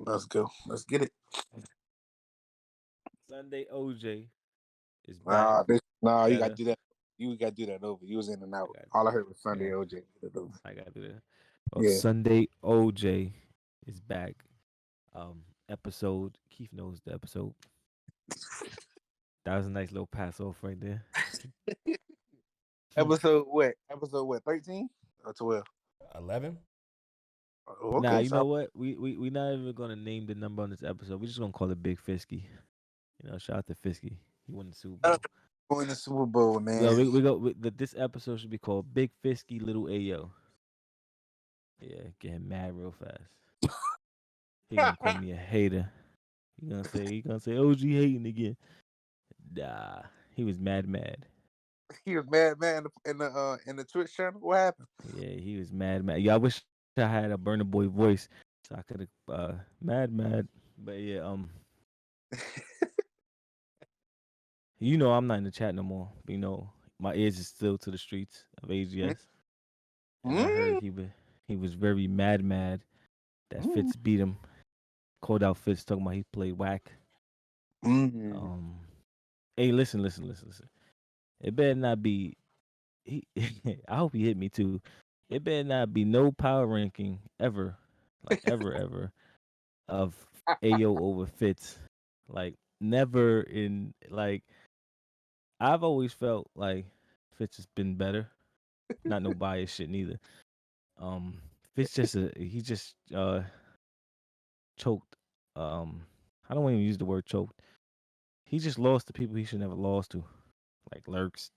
Let's go. Let's get it. Sunday OJ is back. Nah, you gotta Better. do that. You gotta do that over. You was in and out. I got All I heard was Sunday yeah, OJ. I got to do that. Well, Yeah. Sunday OJ is back. Episode. Keith knows the episode. That was a nice little pass off right there. Episode what? Episode what? 13 or 12? 11. Oh, Nah, okay, you so know what? We not even gonna name the number on this episode. We're just gonna call it Big Fitsky. Shout out to Fitsky. He won the Super Bowl. going to Super Bowl, man. So this episode should be called Big Fitsky Little Ayo. Yeah, get him mad real fast. He gonna call me a hater. He gonna say OG hating again. Nah, he was mad. He was mad in the Twitch channel. What happened? Yeah, he was mad. Yeah, I wish I had a Burner Boy voice so I could have mad. But yeah, I'm not in the chat no more. But, my ears is still to the streets of AGS. And I heard he was very mad that Fitz beat him. Called out Fitz talking about he played whack. Hey, listen. It better not be. I hope he hit me too. It better not be no power ranking ever, like ever, of Ayo over Fitz. Like never in like. I've always felt like Fitz has been better. Not no bias shit neither. Fitz he just choked. I don't even use the word choked. He just lost to people he should never lost to, like the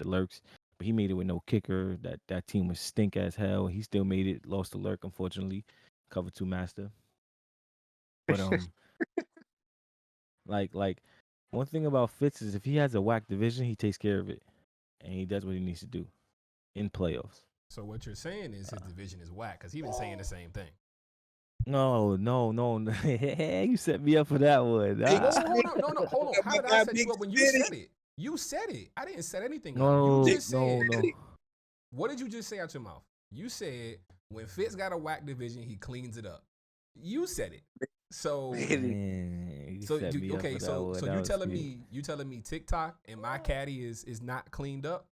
Lurks. But he made it with no kicker. That team was stink as hell. He still made it. Lost to Lurk, unfortunately. Cover 2 master. But like one thing about Fitz is if he has a whack division, he takes care of it, and he does what he needs to do in playoffs. So what you're saying is his division is whack because he's been saying the same thing. No. You set me up for that one. Hold on. How did I set you up when you said it? You said it. I didn't set anything up. No. What did you just say out your mouth? You said when Fitz got a whack division, he cleans it up. You said it. So you telling me TikTok and my caddy is not cleaned up?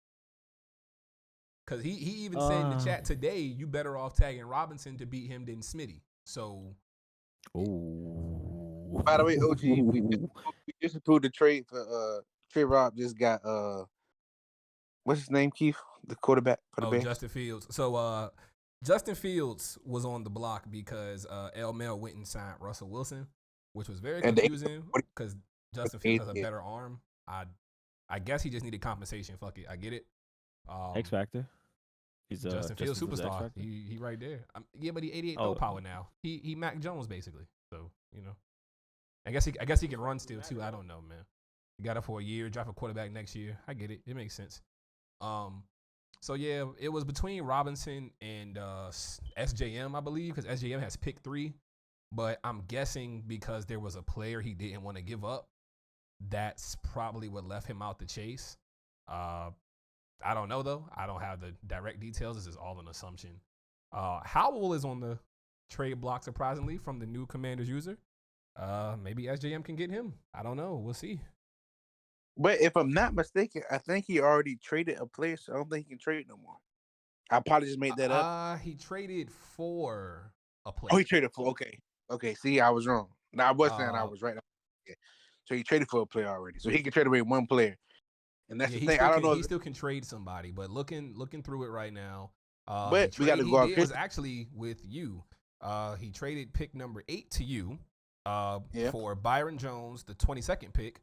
Cause he even said in the chat today, you better off tagging Robinson to beat him than Smitty. So, by the way, OG, we just approved the trade for Trey Rob. Just got what's his name, Keith, the quarterback for the Bears? Justin Fields. So Justin Fields was on the block because El Mel went and signed Russell Wilson, which was very confusing because Justin Fields has a better arm. I guess he just needed compensation. Fuck it, I get it. X Factor. He's Justin Fields superstar. He right there. But he 88 throw power now. He Mac Jones basically. So I guess he can run still too. I don't know, man. He got it for a year. Draft a quarterback next year. I get it. It makes sense. So yeah, it was between Robinson and SJM, I believe, because SJM has pick 3. But I'm guessing because there was a player he didn't want to give up, that's probably what left him out the chase. I don't know, though. I don't have the direct details. This is all an assumption. Howell is on the trade block, surprisingly, from the new Commanders user. Maybe SJM can get him. I don't know. We'll see. But if I'm not mistaken, I think he already traded a player, so I don't think he can trade no more. I probably just made that up. He traded for a player. Oh, he traded for, okay. See, I was wrong. No, I was saying I was right. Yeah. So he traded for a player already. So he can trade away one player. And that's the thing. I don't know. He still can trade somebody, but looking through it right now. But we got to go out. It was actually with you. He traded pick number 8 to you for Byron Jones, the 22nd pick,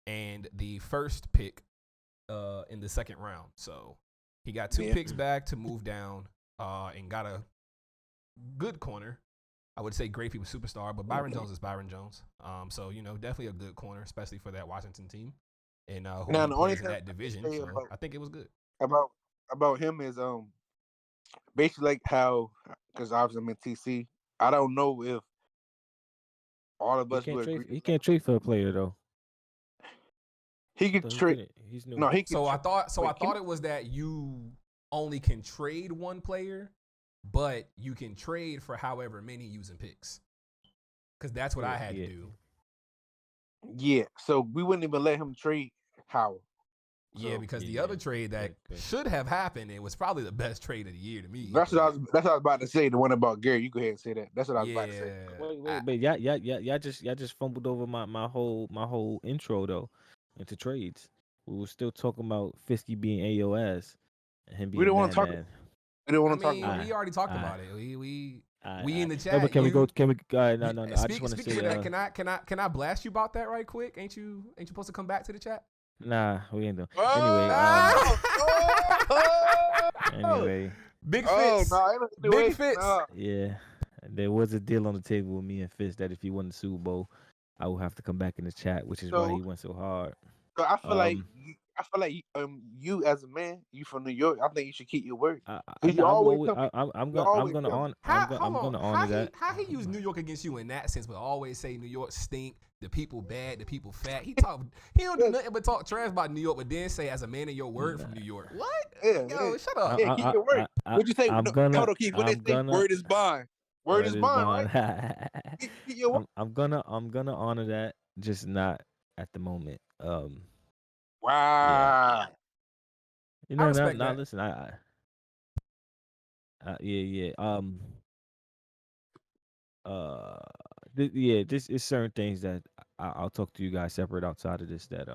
and the first pick in the second round. So he got 2 picks back to move down and got a good corner. I would say great people superstar, but Byron Jones is Byron Jones. So definitely a good corner, especially for that Washington team. And who now, the only thing in that division, so I think it was good. About him is basically like how, because obviously I'm in TC. I don't know if all of us would agree. He can't trade for a player though. He could trade. He's new. No, he. So I thought it was that you only can trade one player, but you can trade for however many using picks. because that's what I had to do. Yeah, so we wouldn't even let him trade Howard. Yeah, because the other trade that should have happened, it was probably the best trade of the year to me. That's what I was about to say. The one about Gary, you go ahead and say that. That's what I was about to say. Wait, y'all just fumbled over my whole intro though into trades. We were still talking about Fitsky being AOS and him being. We don't want to talk. We don't want to talk. We already talked about it. We in the chat. No, but can we go? Can we? No. I just want to say. That, can I blast you about that right quick? Ain't you supposed to come back to the chat? Nah, we ain't doing. Anyway, Big Fitz. Big Fitz. Yeah, there was a deal on the table with me and Fitz that if he won the Super Bowl, I would have to come back in the chat, which is why he went so hard. So I feel like you as a man, you from New York. I think you should keep your word. I'm gonna honor that. How he use New York against you in that sense, but always say New York stink, the people bad, the people fat. He don't do nothing but talk trash about New York, but then say as a man of your word from New York. What? Yo, shut up. Yeah, keep your word. What'd you say? What they say? Word is bond. Word is bond, right? Keep your word. I'm gonna honor that, just not at the moment. Wow. You know, now listen, this is certain things that I'll talk to you guys separate outside of this that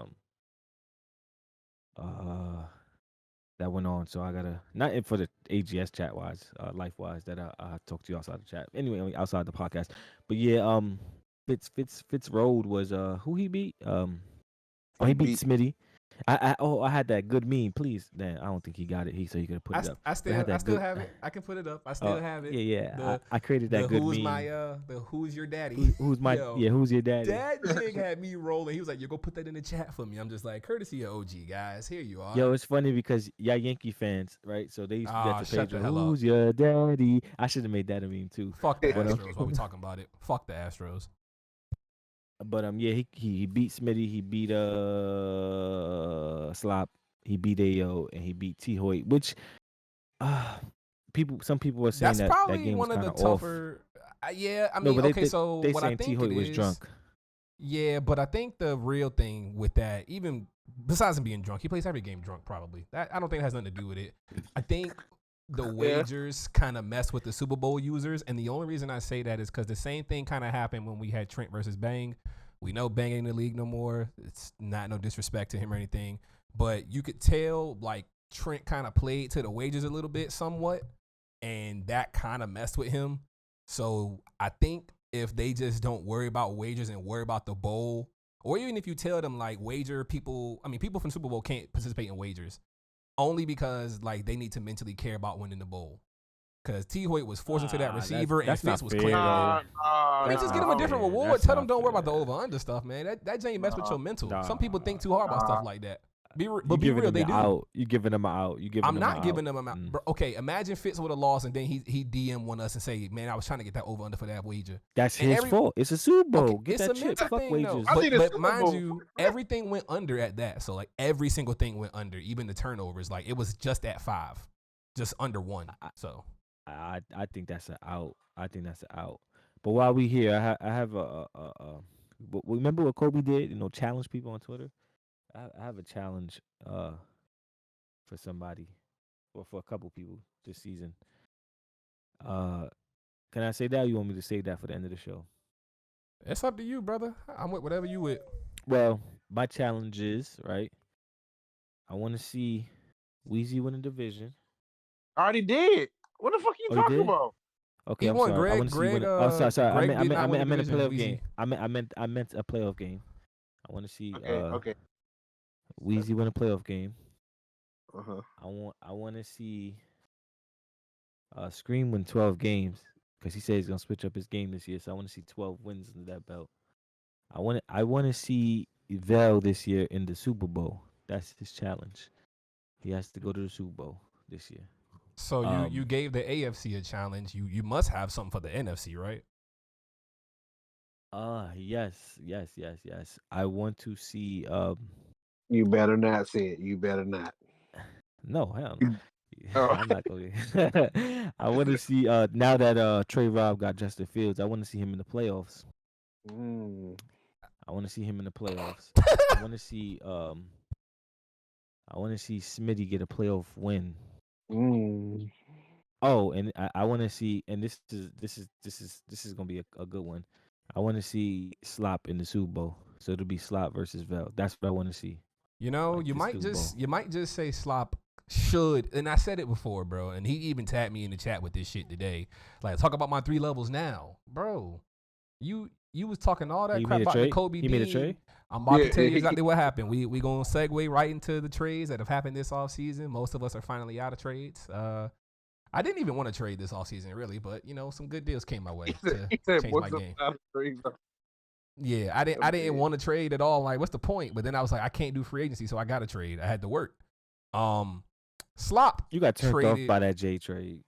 that went on. So I gotta not for the AGS chat wise, life wise that I talk to you outside the chat. Anyway, outside the podcast. But yeah, Fitz Road was who he beat? He beat Smitty. I had that good meme. Please, I don't think he got it. So you could put it up. I still have it. I can put it up. I still have it. Yeah. I created that good meme. The who's your daddy? Who's your daddy? That jig had me rolling. He was like, "You go put that in the chat for me." I'm just like, courtesy of OG guys. Here you are. Yo, it's funny because y'all Yankee fans, right? So they used to get the page. Who's your daddy? I should have made that a meme too. Fuck the Astros. While we talking about it, fuck the Astros. But he beat Smitty, he beat Slop, he beat Ayo, and he beat Thoyt, which some people were saying that's that game was one of the tougher. Yeah, I mean, so they what saying I think Thoyt was drunk. Yeah, but I think the real thing with that, even besides him being drunk, he plays every game drunk. Probably that I don't think it has nothing to do with it. I think the wagers kind of mess with the Super Bowl users, and the only reason I say that is because the same thing kind of happened when we had Trent versus Bang. We know Bang ain't in the league no more. It's not no disrespect to him or anything, but you could tell like Trent kind of played to the wagers a little bit somewhat, and that kind of messed with him. So I think if they just don't worry about wagers and worry about the bowl, or even if you tell them like people from Super Bowl can't participate in wagers only because like they need to mentally care about winning the bowl. Because Thoyt was forced into that receiver and Fitz was clear. Just get him a different reward. Tell them don't worry about the over-under stuff, man. That ain't mess with your mental. Some people think too hard about stuff like that. Be real, they do. You giving them out. I'm not giving them out. Bro, okay, imagine Fitz would have lost and then he DM on us and say, man, I was trying to get that over-under for that wager. That's his fault. It's a Super Bowl. Get that chip. Fuck wagers. But mind you, everything went under at that. So like every single thing went under, even the turnovers. Like it was just at 5, just under 1. So. I think that's an out. But while we here, I have remember what Kobe did? Challenge people on Twitter. I have a challenge for somebody, or for a couple people this season. Can I say that? Or you want me to save that for the end of the show? It's up to you, brother. I'm with whatever you with. Well, my challenge is right. I want to see Weezy win a division. I already did. What the fuck are you talking about? Okay, I'm sorry. I want to see. Sorry. I meant a playoff game. I meant a playoff game. I want to see. Okay. Weezy win a playoff game. I want to see. Scream win 12 games because he said he's gonna switch up his game this year. So I want to see 12 wins under that belt. I want to see Vel this year in the Super Bowl. That's his challenge. He has to go to the Super Bowl this year. So you gave the AFC a challenge. You must have something for the NFC, right? Yes. I want to see. You better not say it. You better not. No, hell no. I'm not going to. I want to see now that Trey Rob got Justin Fields. I want to see him in the playoffs. I want to see him in the playoffs. I want to see Smitty get a playoff win. Oh, and I want to see, and this is gonna be a good one. I want to see Slop in the Super Bowl. So it'll be Slop versus Vel. That's what I want to see. You know, Like you might just say Slop should, and I said it before, bro. And he even tagged me in the chat with this shit today. Like, talk about my 3 levels now, bro. You was talking all that crap about the Kobe Dean. Made a trade? I'm about to tell you exactly what happened. We gonna segue right into the trades that have happened this offseason. Most of us are finally out of trades. I didn't even want to trade this offseason, really, but you know, some good deals came my way to change my game. Yeah, I didn't want to trade at all. Like, what's the point? But then I was like, I can't do free agency, so I got to trade. I had to work. Slop. You got turned off by that J trade.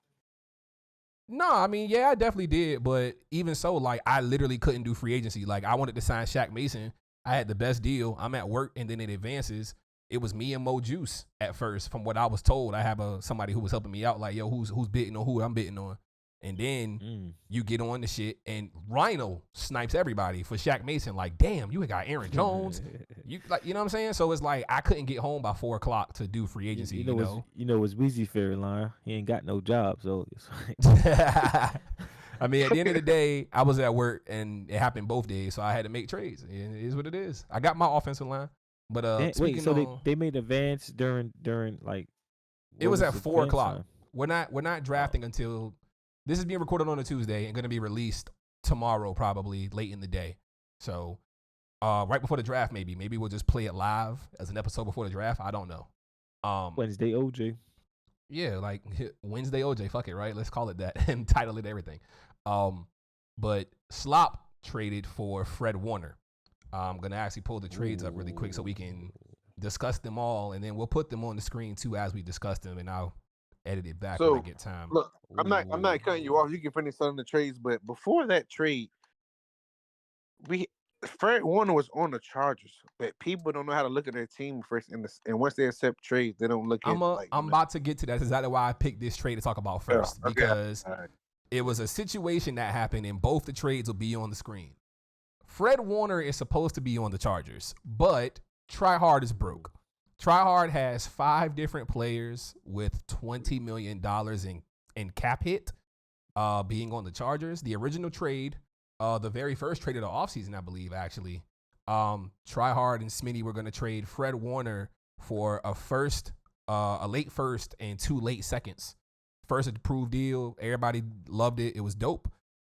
No, I mean, yeah, I definitely did. But even so, like, I literally couldn't do free agency. Like, I wanted to sign Shaq Mason. I had the best deal. I'm at work, and then it advances. It was me and Mo Juice at first, from what I was told. I have somebody who was helping me out, like, yo, who's bidding on who I'm bidding on. And then you get on the shit, and Rhino snipes everybody for Shaq Mason. Like, damn, you got Aaron Jones. You know what I'm saying? So it's like I couldn't get home by 4:00 to do free agency. You know it's Weezy fair line. He ain't got no job, so. I mean, at the end of the day, I was at work, and it happened both days, so I had to make trades. It is what it is. I got my offensive line, but wait, so they made advance during like. It was at 4:00. We're not drafting until. This is being recorded on a Tuesday and going to be released tomorrow, probably late in the day. So, right before the draft, maybe we'll just play it live as an episode before the draft. I don't know. Wednesday OJ. Yeah, like Wednesday OJ. Fuck it, right? Let's call it that and title it everything. But Slop traded for Fred Warner. I'm gonna actually pull the trades up really quick so we can discuss them all, and then we'll put them on the screen too as we discuss them, and I'll edit it back when I get time. Look, I'm not cutting you off. You can finish some of the trades, but before that trade, Fred Warner was on the Chargers, but people don't know how to look at their team first, and once they accept trades, they don't look at. I'm about to get to that. That's exactly why I picked this trade to talk about first, because it was a situation that happened, and both the trades will be on the screen. Fred Warner is supposed to be on the Chargers, but Try Hard is broke. Try Hard has 5 different players with $20 million in cap hit being on the Chargers. The original trade, the very first trade of the offseason, I believe, actually, Try Hard and Smitty were going to trade Fred Warner for a late first and 2 late seconds. First approved deal. Everybody loved it. It was dope.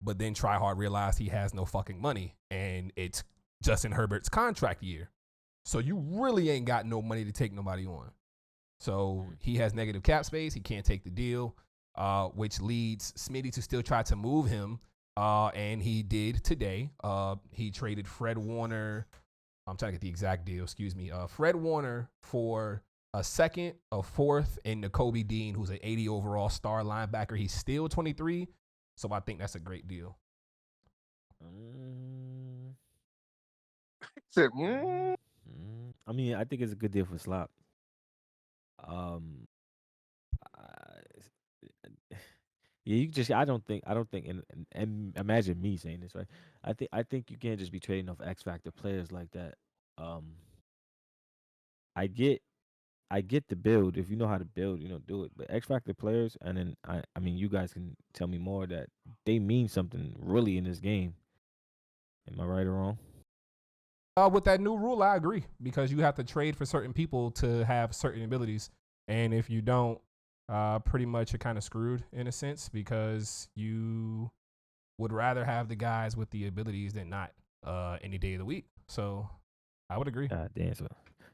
But then Try Hard realized he has no fucking money, and it's Justin Herbert's contract year. So you really ain't got no money to take nobody on. So he has negative cap space. He can't take the deal, which leads Smitty to still try to move him. And he did today. He traded Fred Warner. I'm trying to get the exact deal. Excuse me. Fred Warner for a second, a fourth, and Nakobe Dean, who's an 80 overall star linebacker. He's still 23. So I think that's a great deal. I mean, I think it's a good deal for Slop. Yeah, I don't think, and imagine me saying this, right? I think you can't just be trading off X Factor players like that. I get the build. If you know how to build, do it. But X Factor players, and then I mean, you guys can tell me more, that they mean something really in this game. Am I right or wrong? With that new rule, I agree, because you have to trade for certain people to have certain abilities, and if you don't, pretty much you're kind of screwed in a sense, because you would rather have the guys with the abilities than not any day of the week. So I would agree. Damn, so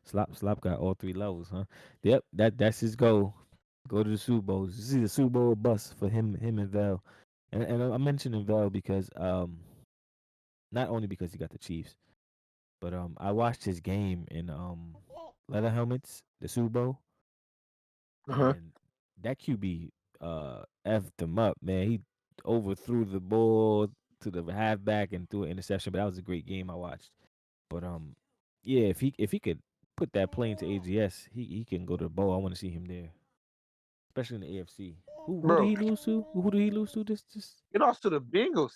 Slop got all 3 levels, huh? Yep, that's his goal. Go to the Super Bowl. This is the Super Bowl bust for him and Vel. And I'm mentioning Vel because not only because he got the Chiefs, but I watched his game in leather helmets, the Super Bowl. And that QB effed him up, man. He overthrew the ball to the halfback and threw an interception, but that was a great game I watched. But yeah, if he could put that play into AGS, he can go to the bowl. I want to see him there, especially in the AFC. Who did he lose to? Who did he lose to? This he lost to the Bengals.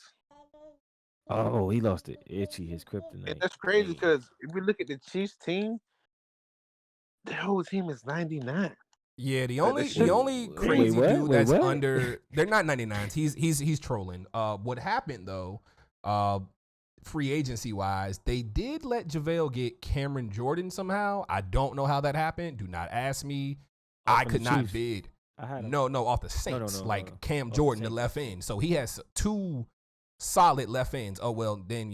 Oh, he lost it. Itchy, his And kryptonite. that's crazy Dang. because if we look at the Chiefs team, the whole team is 99. Yeah, the Like, that only shit the is only Wait, crazy crazy. what? dude Wait, that's what? under they're not 99s. He's trolling. What happened though? Free agency wise, they did let JaVale get Cameron Jordan somehow. I don't know how that happened. Do not ask me. Oh, I from the could not Chiefs. bid. I had him. No, off the No, Saints. no. Like Cam Off the Jordan, the Saints. left end. So he has two solid left ends. Oh well, then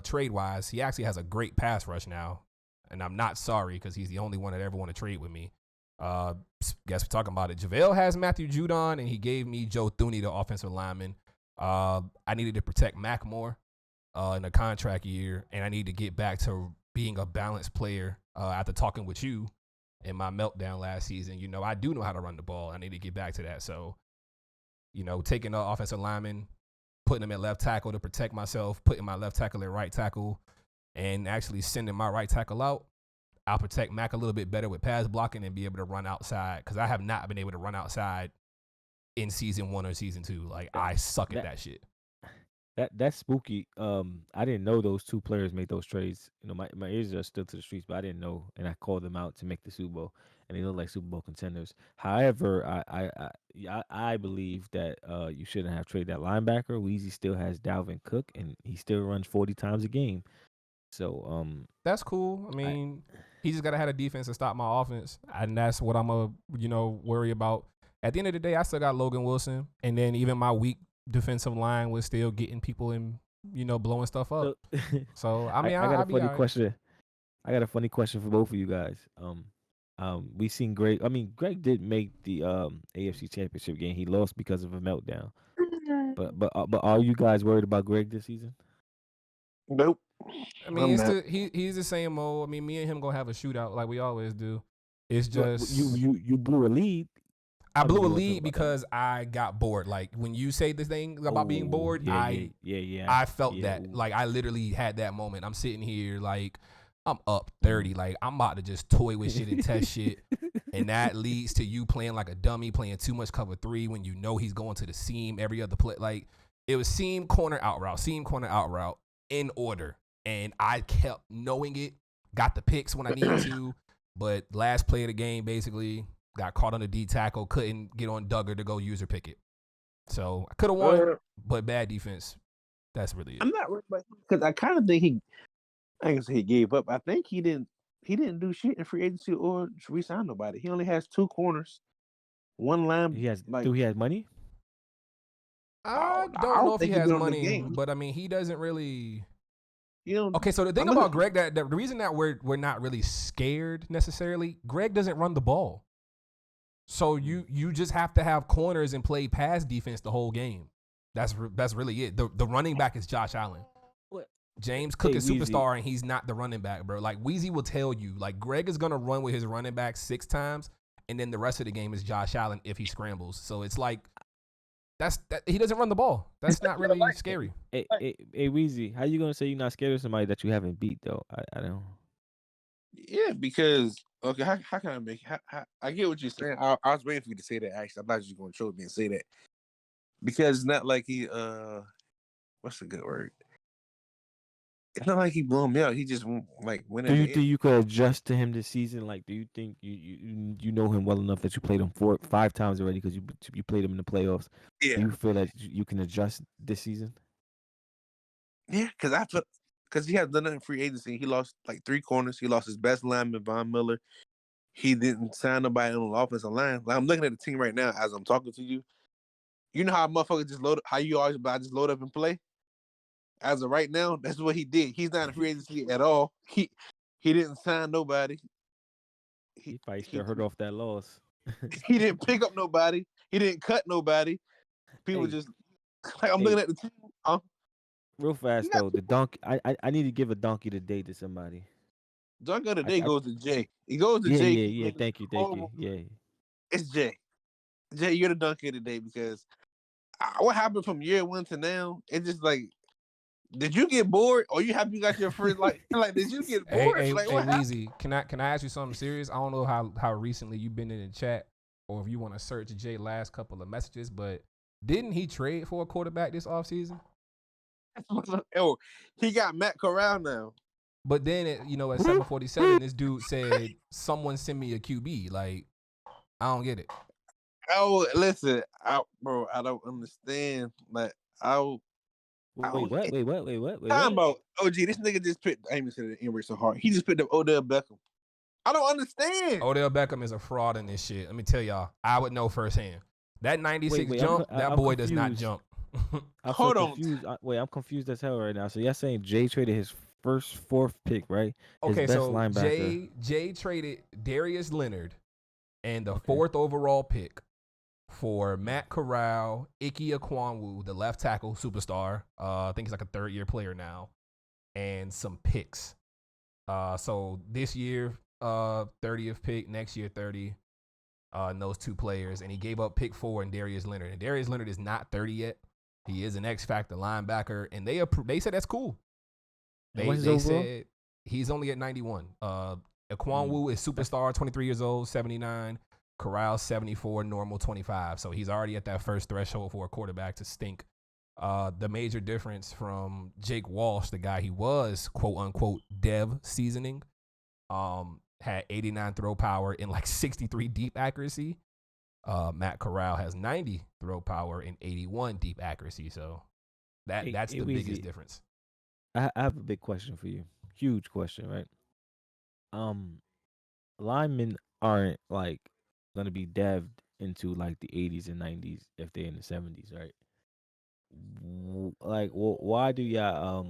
trade wise, he actually has a great pass rush now, and I'm not sorry because he's the only one that ever want to trade with me. Guess we're talking about it. JaVale has Matthew Judon, and he gave me Joe Thuney, the offensive lineman. I needed to protect Mac more in a contract year, and I need to get back to being a balanced player after talking with you in my meltdown last season. I do know how to run the ball. I need to get back to that. So, taking the offensive lineman, putting him at left tackle to protect myself, putting my left tackle at right tackle, and actually sending my right tackle out. I'll protect Mac a little bit better with pass blocking and be able to run outside because I have not been able to run outside in season 1 or season 2. Like, I suck at that shit. That's spooky. I didn't know those two players made those trades. My ears are still to the streets, but I didn't know, and I called them out to make the Super Bowl, and they look like Super Bowl contenders. However, I believe that you shouldn't have traded that linebacker. Weezy still has Dalvin Cook, and he still runs 40 times a game. So that's cool. I mean, he just gotta have a defense to stop my offense, and that's what I'm worry about. At the end of the day, I still got Logan Wilson, and then even my weak defensive line was still getting people in, blowing stuff up. So I mean, I got a funny right. question. I got a funny question for both of you guys. We seen Greg. I mean, Greg did make the AFC Championship game. He lost because of a meltdown. But are you guys worried about Greg this season? Nope. I mean, he's the same old. I mean, me and him gonna have a shootout like we always do. It's just you blew a lead. I blew a lead because I got bored. Like when you say this thing about being bored, I felt that. Like I literally had that moment. I'm sitting here like I'm up 30. Like I'm about to just toy with shit and test shit. And that leads to you playing like a dummy, playing too much cover 3 when you know he's going to the seam every other play. Like it was seam, corner, out route in order. And I kept knowing it, got the picks when I needed to. But last play of the game, basically, got caught on the D tackle, couldn't get on Duggar to go user pick it. So I could have won, but bad defense. That's really it. I'm not worried about because I kind of think I can say he gave up. I think he didn't do shit in free agency or re-sign nobody. He only has 2 corners, 1 line. Do he have money? I don't know if he has money, but I mean, he doesn't really. Okay, so the thing about Greg, that the reason that we're not really scared necessarily, Greg doesn't run the ball. So you just have to have corners and play pass defense the whole game. That's really it. The running back is Josh Allen. What? James Cook is superstar, and he's not the running back, bro. Like Weezy will tell you, like Greg is gonna run with his running back 6 times, and then the rest of the game is Josh Allen if he scrambles. So it's like that he doesn't run the ball. That's not really scary. Hey, Weezy, how you gonna say you're not scared of somebody that you haven't beat though? I don't. Yeah, because okay, how can I make? I get what you're saying. I was waiting for you to say that. Actually, I thought you were going to troll me and say that because it's not like he what's the good word? It's not like he blew me out. He just like went. Do you think you could adjust to him this season? Like, do you think you know him well enough that you played him 5 times already because you played him in the playoffs? Yeah. Do you feel that you can adjust this season? Yeah, because he had done it in free agency. He lost like 3 corners. He lost his best lineman, Von Miller. He didn't sign nobody on the offensive line. Like, I'm looking at the team right now as I'm talking to you. You know how motherfuckers just load? How you always about just load up and play? As of right now, that's what he did. He's not in free agency at all. He didn't sign nobody. He probably still hurt off that loss. He didn't pick up nobody. He didn't cut nobody. People just like I'm looking at the team. Real fast though, the donkey. I need to give a donkey today to somebody. Donkey of the day goes to Jay. He goes to Jay. Yeah. Thank you. Yeah, it's Jay. Jay, you're the donkey of the day because what happened from year 1 to now? It's just like. Did you get bored, or you happy you got your friends? Like did you get bored? Hey, what Weezy, can I ask you something serious? I don't know how recently you've been in the chat, or if you want to search Jay last couple of messages, but didn't he trade for a quarterback this offseason? Oh, he got Matt Corral now. But then, at 7:47, this dude said, "Someone send me a QB." Like, I don't get it. Oh, listen, bro, I don't understand. Like, Wait, what? Time about OG. This nigga just picked. I ain't even said it so hard. He just picked up Odell Beckham. I don't understand. Odell Beckham is a fraud in this shit. Let me tell y'all. I would know firsthand. That 96 jump, that boy does not jump. Hold on. I'm confused as hell right now. So y'all saying Jay traded his fourth pick, right? Okay, his best so linebacker. Jay traded Darius Leonard and the 4th overall pick for Matt Corral, Ike Ekwonu, the left tackle superstar. I think he's like a 3rd-year player now, and some picks. So this year, 30th pick, next year 30. And those 2 players, and he gave up pick 4 and Darius Leonard. And Darius Leonard is not 30 yet. He is an X factor linebacker, and they said that's cool. They said he's only at 91. Ekwonu is superstar, 23 years old, 79. Corral 74, normal 25. So he's already at that first threshold for a quarterback to stink. The major difference from Jake Walsh, the guy he was quote unquote dev seasoning, had 89 throw power and like 63 deep accuracy. Matt Corral has 90 throw power and 81 deep accuracy. So that's the biggest difference. I have a big question for you. Huge question, right? Linemen aren't like gonna be devved into like the 80s and 90s if they're in the 70s, right? Like, why do y'all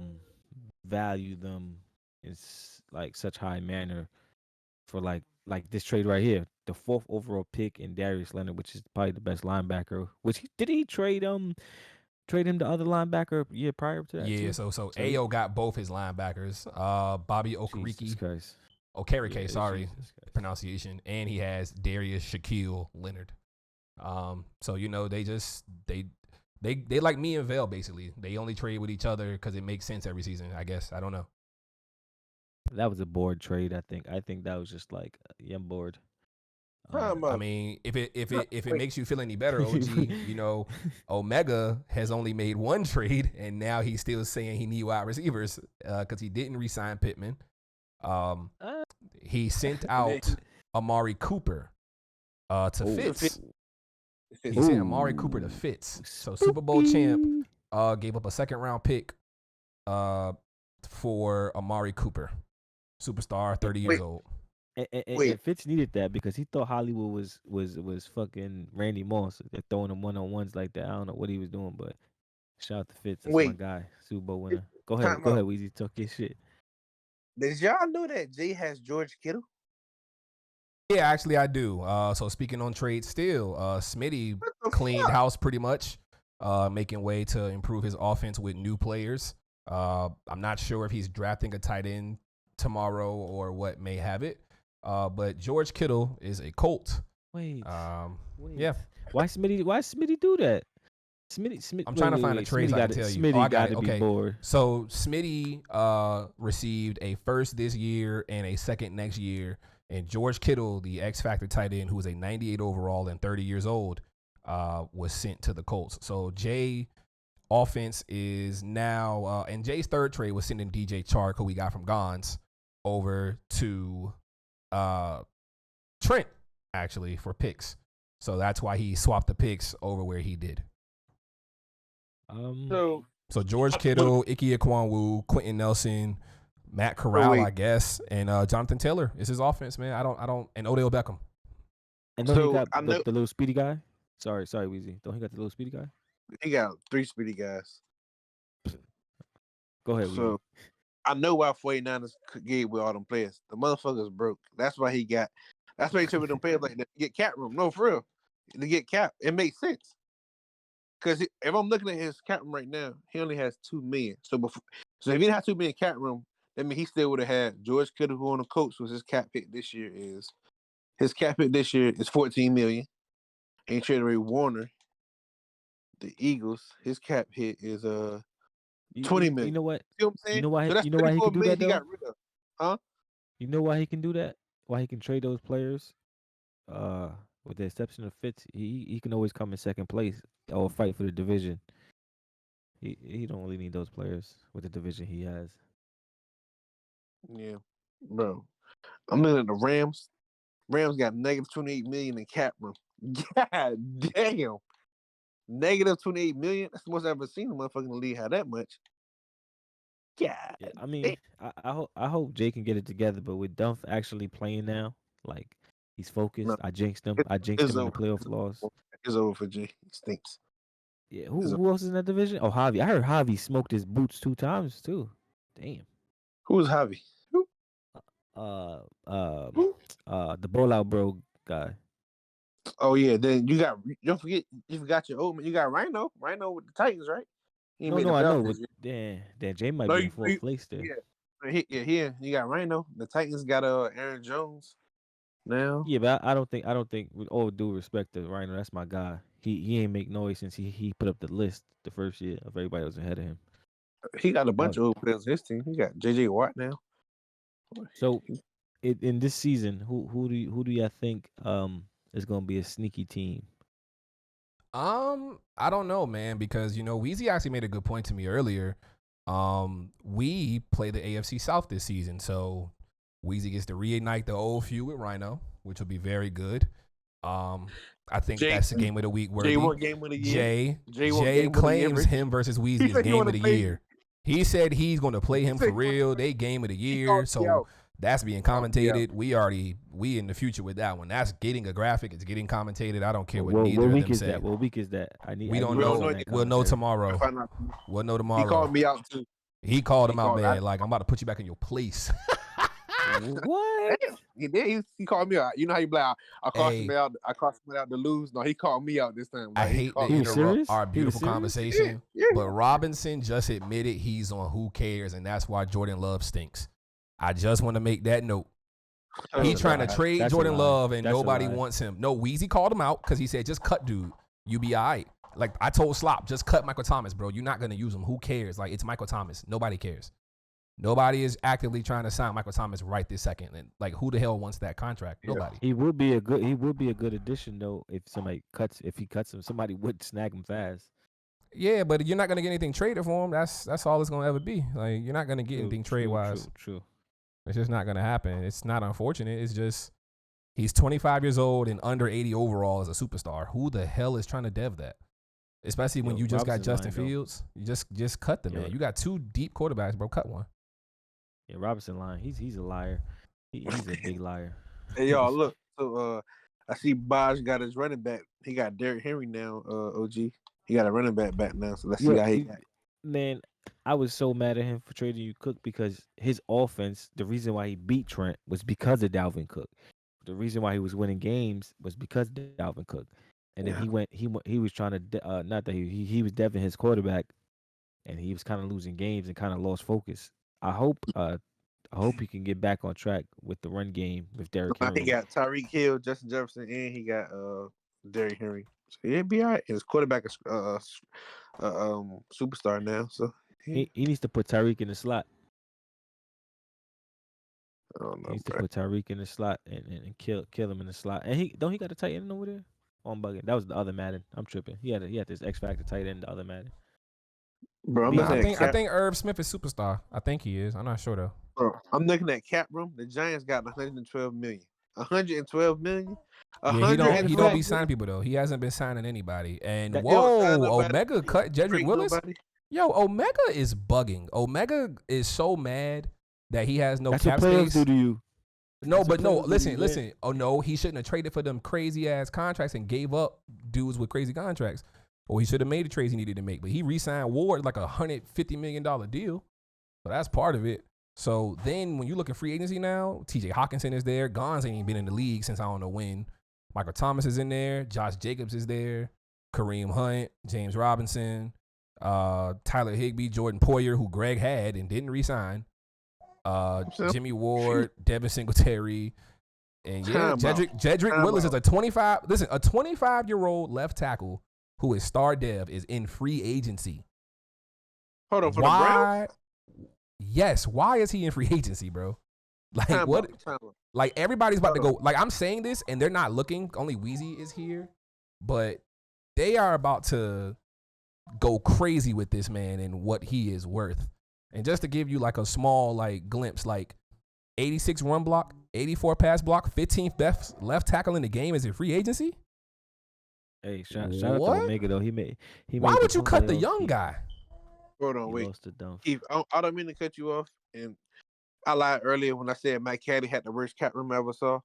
value them in like such high manner for like this trade right here, the 4th overall pick in Darius Leonard, which is probably the best linebacker. Did he trade him the other linebacker year prior to that? Yeah, too? so Ayo got both his linebackers, Bobby Okereke, sorry, pronunciation, and he has Darius Shaquille Leonard. So they like me and Vale basically. They only trade with each other because it makes sense every season. I guess I don't know. That was a board trade. I think that was just like, yeah, I'm bored. I mean, if it makes you feel any better, OG, Omega has only made 1 trade, and now he's still saying he need wide receivers because he didn't re-sign Pittman. He sent out Amari Cooper to Fitz. He sent Amari Cooper to Fitz. So Super Bowl champ gave up a 2nd-round pick for Amari Cooper, superstar, 30 years old. And Fitz needed that because he thought Hollywood was fucking Randy Moss. They're throwing him one-on-ones like that. I don't know what he was doing, but shout out to Fitz. That's my guy, Super Bowl winner. Go ahead, Weezy, talk your shit. Did y'all know that Jay has George Kittle? Yeah, actually I do. So speaking on trades still, Smitty cleaned house pretty much, making way to improve his offense with new players. I'm not sure if he's drafting a tight end tomorrow or what may have it. But George Kittle is a Colt. Wait. Yeah. Why Smitty do that? Smitty. I'm trying to find a trade I can tell you. Smitty got to be bored. So Smitty received a 1st this year and a 2nd next year. And George Kittle, the X Factor tight end, who was a 98 overall and 30 years old, was sent to the Colts. So Jay offense is now, and Jay's 3rd trade was sending DJ Chark, who we got from Gons, over to Trent, actually, for picks. So that's why he swapped the picks over where he did. So George Kittle, Ike Ekwonu, Quentin Nelson, Matt Corral, I guess, and Jonathan Taylor is his offense, man. I don't, and Odell Beckham. And don't he got the little speedy guy? Sorry, Weezy. Don't he got the little speedy guy? He got 3 speedy guys. Go ahead, Weezy. I know why 49ers gave with all them players. The motherfuckers broke. That's why he traded with them players like that to get cap room. No, for real. To get cap. It makes sense. Because if I'm looking at his cap room right now, he only has $2 million. So if he didn't have $2 million cap room, that means he still would have had George Kittle, who on the Colts was his cap hit this year is $14 million. And he traded Ray Warner, the Eagles. His cap hit is $20 million. You know what? You know what I'm saying? You know why? So You know why he can do that though? He got rid of. Huh? You know why he can do that? Why he can trade those players? With the exception of Fitz, he can always come in 2nd place or fight for the division. He don't really need those players with the division he has. Yeah, bro. I'm looking at the Rams. Rams got negative 28 million in cap room. God damn. Negative 28 million. That's the most I've ever seen a motherfucker in the league have that much. God. Yeah, I mean, I hope Jay can get it together, but with Duff actually playing now, like he's focused. No, I jinxed him. I jinxed it's him in the over. playoff loss. It's over for G. He stinks. Yeah, It's who else is in that division? Oh, Javi. I heard Javi smoked his boots 2 times too. Damn. Who's Javi? Who? Uh, uh, Who? the ball out bro guy. Oh yeah, then you got. Don't forget, you forgot your old man. You got Rhino. Rhino with the Titans, right? He ain't No, made no, the I know. playoffs But this Dan Jay might No, be in fourth place there. yeah. You got Rhino. The Titans got Aaron Jones now. Yeah, but I don't think with all due respect to Rhino, that's my guy. He ain't make noise since he put up the list the first year of everybody that was ahead of him. He got a bunch That of old players on his team. He got JJ Watt now. So in this season, who do y'all think is gonna be a sneaky team? I don't know, man, because Weezy actually made a good point to me earlier. We play the AFC South this season, so Weezy gets to reignite the old feud with Rhino, which will be very good. I think that's the game of the week worthy. Jay won game of the year. Jay claims him versus Weezy is game of the year. He said he's going to play him for real. They game of the year, so that's being commentated. We in the future with that one. That's getting a graphic. It's getting commentated. I don't care what neither of them say. What week is that? We don't know. We'll know tomorrow. We'll know tomorrow. He called me out too. He called him out bad. Like, I'm about to put you back in your place. What? He called me out. You know how you be like, I crossed him out. I crossed him out to lose. No, he called me out this time. Like, I hate to interrupt our beautiful conversation, but Robinson just admitted he's on Who Cares, and that's why Jordan Love stinks. I just want to make that note. He's trying to trade Jordan Love, and nobody wants him. No, Weezy called him out because he said, just cut, dude. You be all right. Like, I told Slop, just cut Michael Thomas, bro. You're not going to use him. Who cares? Like, it's Michael Thomas. Nobody cares. Nobody is actively trying to sign Michael Thomas right this second. And like, who the hell wants that contract? Nobody. He would be a good addition though if he cuts him, somebody would snag him fast. Yeah, but you're not gonna get anything traded for him. That's all it's gonna ever be. Like, you're not gonna get anything trade wise. True. It's just not gonna happen. It's not unfortunate. It's just he's 25 years old and under 80 overall as a superstar. Who the hell is trying to dev that? Especially when you just got Justin Fields. You just cut the man. You got two deep quarterbacks, bro. Cut one. Yeah, Robinson lying. He's a liar. He's a big liar. Hey y'all, look. So I see Bosh got his running back. He got Derrick Henry now. OG. He got a running back now. So let's see how he got. Man, I was so mad at him for trading you Cook because his offense. The reason why he beat Trent was because of Dalvin Cook. The reason why he was winning games was because of Dalvin Cook. And then he was trying to not that he was deving his quarterback, and he was kind of losing games and kind of lost focus. I hope he can get back on track with the run game with Derrick Henry. He got Tyreek Hill, Justin Jefferson, and he got Derrick Henry. So he'll be all right. His quarterback is superstar now. So he needs to put Tyreek in the slot. I don't know. He needs to put Tyreek in the slot and kill him in the slot. And he got a tight end over there. Oh, I'm bugging. That was the other Madden. I'm tripping. He had this X Factor tight end, the other Madden. Bro, I think Irv Smith is superstar. I think he is. I'm not sure though. Bro, I'm looking at cap room. The Giants got 112 million. 112 million. Yeah, he don't be signing people though. He hasn't been signing anybody. And Omega cut Jedrick Willis. Nobody. Yo, Omega is bugging. Omega is so mad that he has no cap space. Do to you. No, listen. Oh no, he shouldn't have traded for them crazy ass contracts and gave up dudes with crazy contracts. Or he should have made the trades he needed to make. But he re-signed Ward like $150 million deal. So that's part of it. So then when you look at free agency now, TJ Hawkinson is there. Gons ain't even been in the league since I don't know when. Michael Thomas is in there. Josh Jacobs is there. Kareem Hunt, James Robinson, Tyler Higbee, Jordan Poyer, who Greg had and didn't re-sign. Jimmy Ward, Devin Singletary. And Jedrick Willis is a 25-year-old left tackle who is star dev, is in free agency. Hold on, for the Browns? Yes. Why is he in free agency, bro? Like, what? Like, everybody's about to go. Like, I'm saying this, and they're not looking. Only Weezy is here. But they are about to go crazy with this man and what he is worth. And just to give you like a small like glimpse, like 86 run block, 84 pass block, 15th best left tackle in the game as a free agency. Hey, shout out to Omega though. He made. Why would you cut the young guy? Hold on, wait. Keith, I don't mean to cut you off, and I lied earlier when I said Mike Caddy had the worst cap room I ever saw.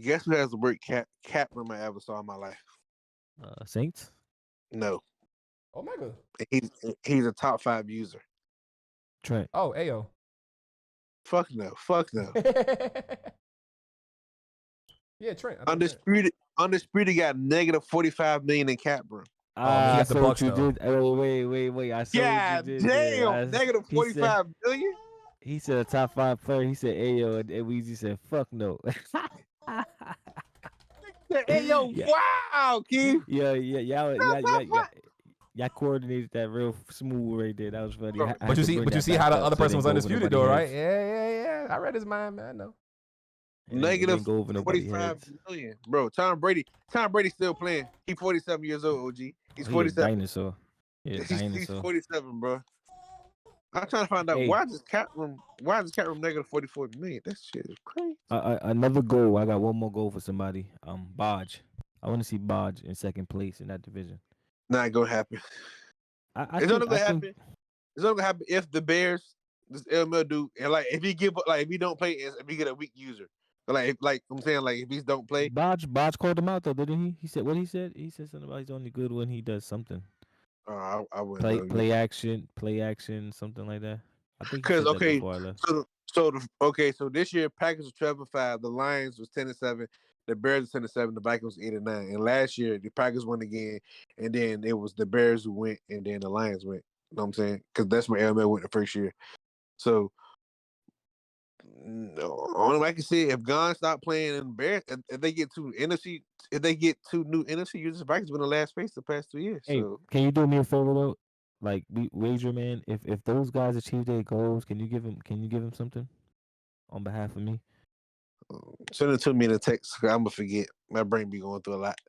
Guess who has the worst cap room I ever saw in my life? Saints? No. Omega. He's a top 5 user. Trent. Oh, Ayo. Fuck no. Yeah, Trent. Undisputed got negative 45 million in cap room. He got the Bucks though. Oh, wait. I saw what you did. Damn, negative 45 million. He said a top 5 player. He said Ayo, and Weezy said fuck no. Ayo, wow, Keith. Y'all coordinated that real smooth right there. That was funny. But you see how the other person was undisputed though, right? Yeah. I read his mind, man. No. Negative 45 million, bro. Tom Brady still playing. He's 47 years old. OG. He's 47. Dinosaur. Yeah, he's 47, bro. I'm trying to find out why is this cap room negative 44 million? That shit is crazy. Another goal. I got one more goal for somebody. Bodge. I want to see Bodge in second place in that division. Not gonna happen. It's not gonna happen. It's not gonna happen if the Bears, this LML dude, and like if he don't play, if he get a weak user. Like I'm saying, like if he don't play, Bodge called him out though, didn't he? He said what he said. He said something about he's only good when he does something. I wouldn't play action, something like that. I think because so this year Packers was 12-5, the Lions was 10-7, the Bears was 10-7, the Vikings was 8-9, and last year the Packers won again, and then it was the Bears who went, and then the Lions went. You know what I'm saying? Because that's when LML went the first year. So. No, only way I can see if Gon stop playing in Bears, if they get two new NFC users, Vikings been the last face the past 2 years. Hey, so. Can you do me a favor though? Like wager man, if those guys achieve their goals, can you give him something on behalf of me? Send it to me in a text. I'm gonna forget. My brain be going through a lot.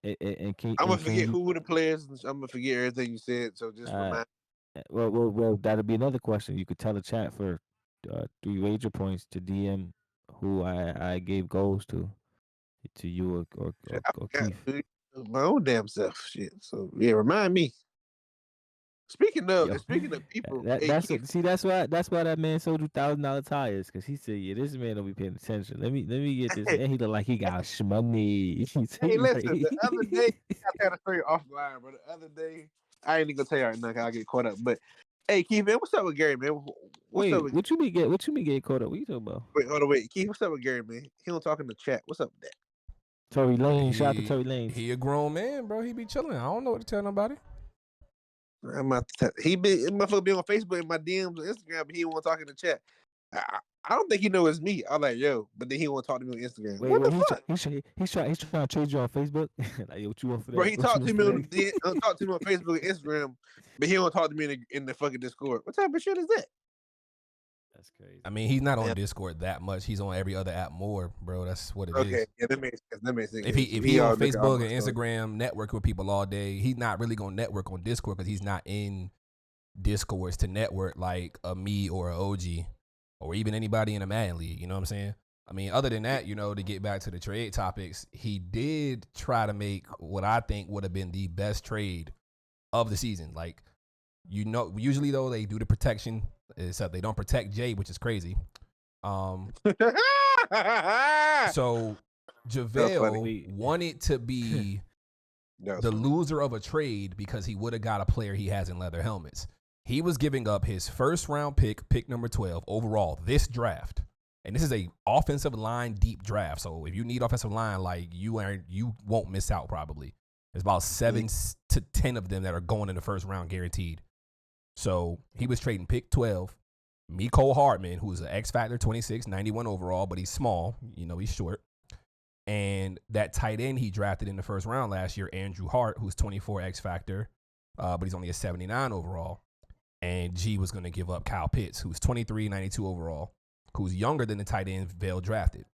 I'm gonna forget who were the players. I'm gonna forget everything you said. So just remind. Well, that'll be another question. You could tell the chat for 3 wager points to DM who I gave goals to you or Keith. My own damn self, shit. So yeah, remind me. Speaking of people, that's why that man sold you $1,000 tires because he said, yeah, this man don't be paying attention. Let me get this. And he look like he got shmoney. Hey, listen, the other day I got to tell you offline, bro. The other day I ain't even gonna tell you right now because I get caught up, but. Hey, Keith, man, what's up with Gary, man? What you mean getting caught up? What you talking about? Wait, Keith, what's up with Gary, man? He don't talk in the chat. What's up with that? Tory Lane, shout out to Tory Lane. He a grown man, bro. He be chilling. I don't know what to tell nobody. He motherfucker be on Facebook and my DMs on Instagram, but he won't talk in the chat. I don't think he know it's me. I'm like, yo, but then he won't talk to me on Instagram. What the fuck? He's trying to trade you on Facebook. Like, yo, what you want for that? Bro, he talked to me on Facebook and Instagram, but he don't talk to me in the fucking Discord. What type of shit is that? That's crazy. I mean, he's not on Discord that much. He's on every other app more, bro. That's what it is. Okay, yeah, that makes sense. If he on Facebook and Instagram network with people all day, he's not really gonna network on Discord because he's not in Discords to network like a me or a OG or even anybody in a Madden league. You know what I'm saying? I mean, other than that, to get back to the trade topics, he did try to make what I think would have been the best trade of the season. Like, usually though they do the protection, except they don't protect Jay, which is crazy. So JaVale wanted to be the loser of a trade because he would have got a player he has in leather helmets. He was giving up his first round pick number 12 overall this draft. And this is a offensive line deep draft. So if you need offensive line, like you won't miss out probably. There's about 7 to 10 of them that are going in the first round guaranteed. So he was trading pick 12. Mecole Hardman, who's an X Factor 26, 91 overall, but he's small. He's short. And that tight end he drafted in the first round last year, Andrew Hart, who's 24 X Factor, but he's only a 79 overall. And G was going to give up Kyle Pitts, who's 23, 92 overall, who's younger than the tight end Vale drafted.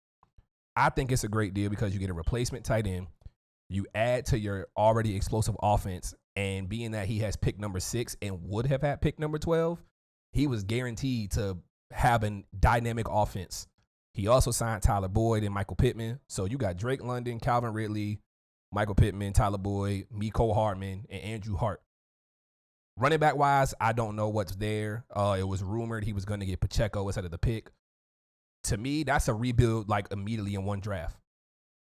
I think it's a great deal because you get a replacement tight end. You add to your already explosive offense And being that he has pick number 6 and would have had pick number 12, he was guaranteed to have a dynamic offense. He also signed Tyler Boyd and Michael Pittman. So you got Drake London, Calvin Ridley, Michael Pittman, Tyler Boyd, Mecole Hardman, and Andrew Hart. Running back wise, I don't know what's there. It was rumored he was going to get Pacheco instead of the pick. To me, that's a rebuild like immediately in one draft.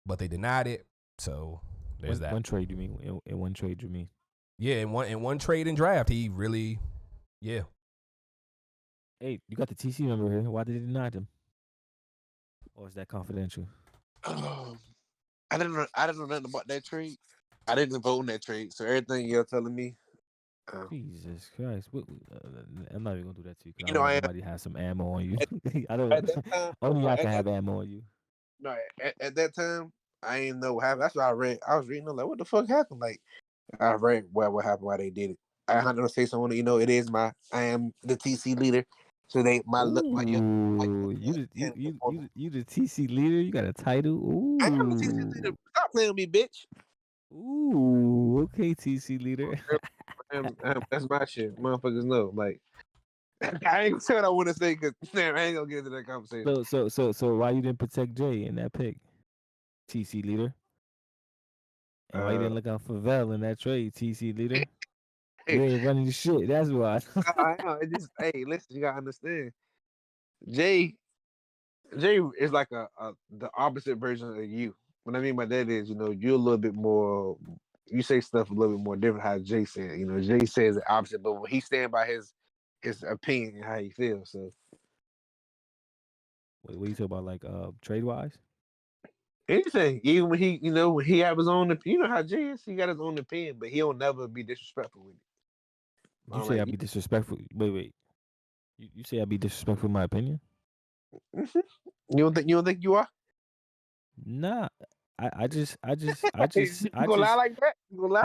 But they denied it. So there's that. One trade, you mean? In one trade, you mean? Yeah, in one trade and draft, he really, yeah. Hey, you got the TC number here. Why did they deny them? Or is that confidential? I didn't know nothing about that trade. I didn't vote in that trade, so everything you're telling me. Jesus Christ! I'm not even gonna do that to you. You know, somebody has some ammo on you. I don't. At that time, Only I can have ammo on you. No, at that time, I didn't know what happened. That's what I read. I was reading, like, what the fuck happened? Like, I read what happened, why they did it. I had to say something. You know, I am the TC leader. So you the TC leader. You got a title. Ooh. I am the TC leader. Stop playing with me, bitch. Ooh, okay, TC leader. That's my shit. Motherfuckers know. Like, I ain't gonna say what I want to say because I ain't gonna get into that conversation. So why you didn't protect Jay in that pick, TC leader? And why you didn't look out for Vel in that trade, TC leader? You ain't running the shit. That's why. I know. It just, hey, listen, you gotta understand. Jay is like the opposite version of you. What I mean by that is, you know, you're a little bit more. You say stuff a little bit more different how Jay said. You know, Jay says the opposite, but when he stand by his opinion and how he feels. So, what you talk about, like trade wise? Anything, even when he have his own, you know how Jay is. He got his own opinion, but he'll never be disrespectful with it. You say I be disrespectful? Wait. You say I be disrespectful with my opinion? Mm-hmm. You don't think you are? Nah. I just You gonna lie like that? You gonna lie?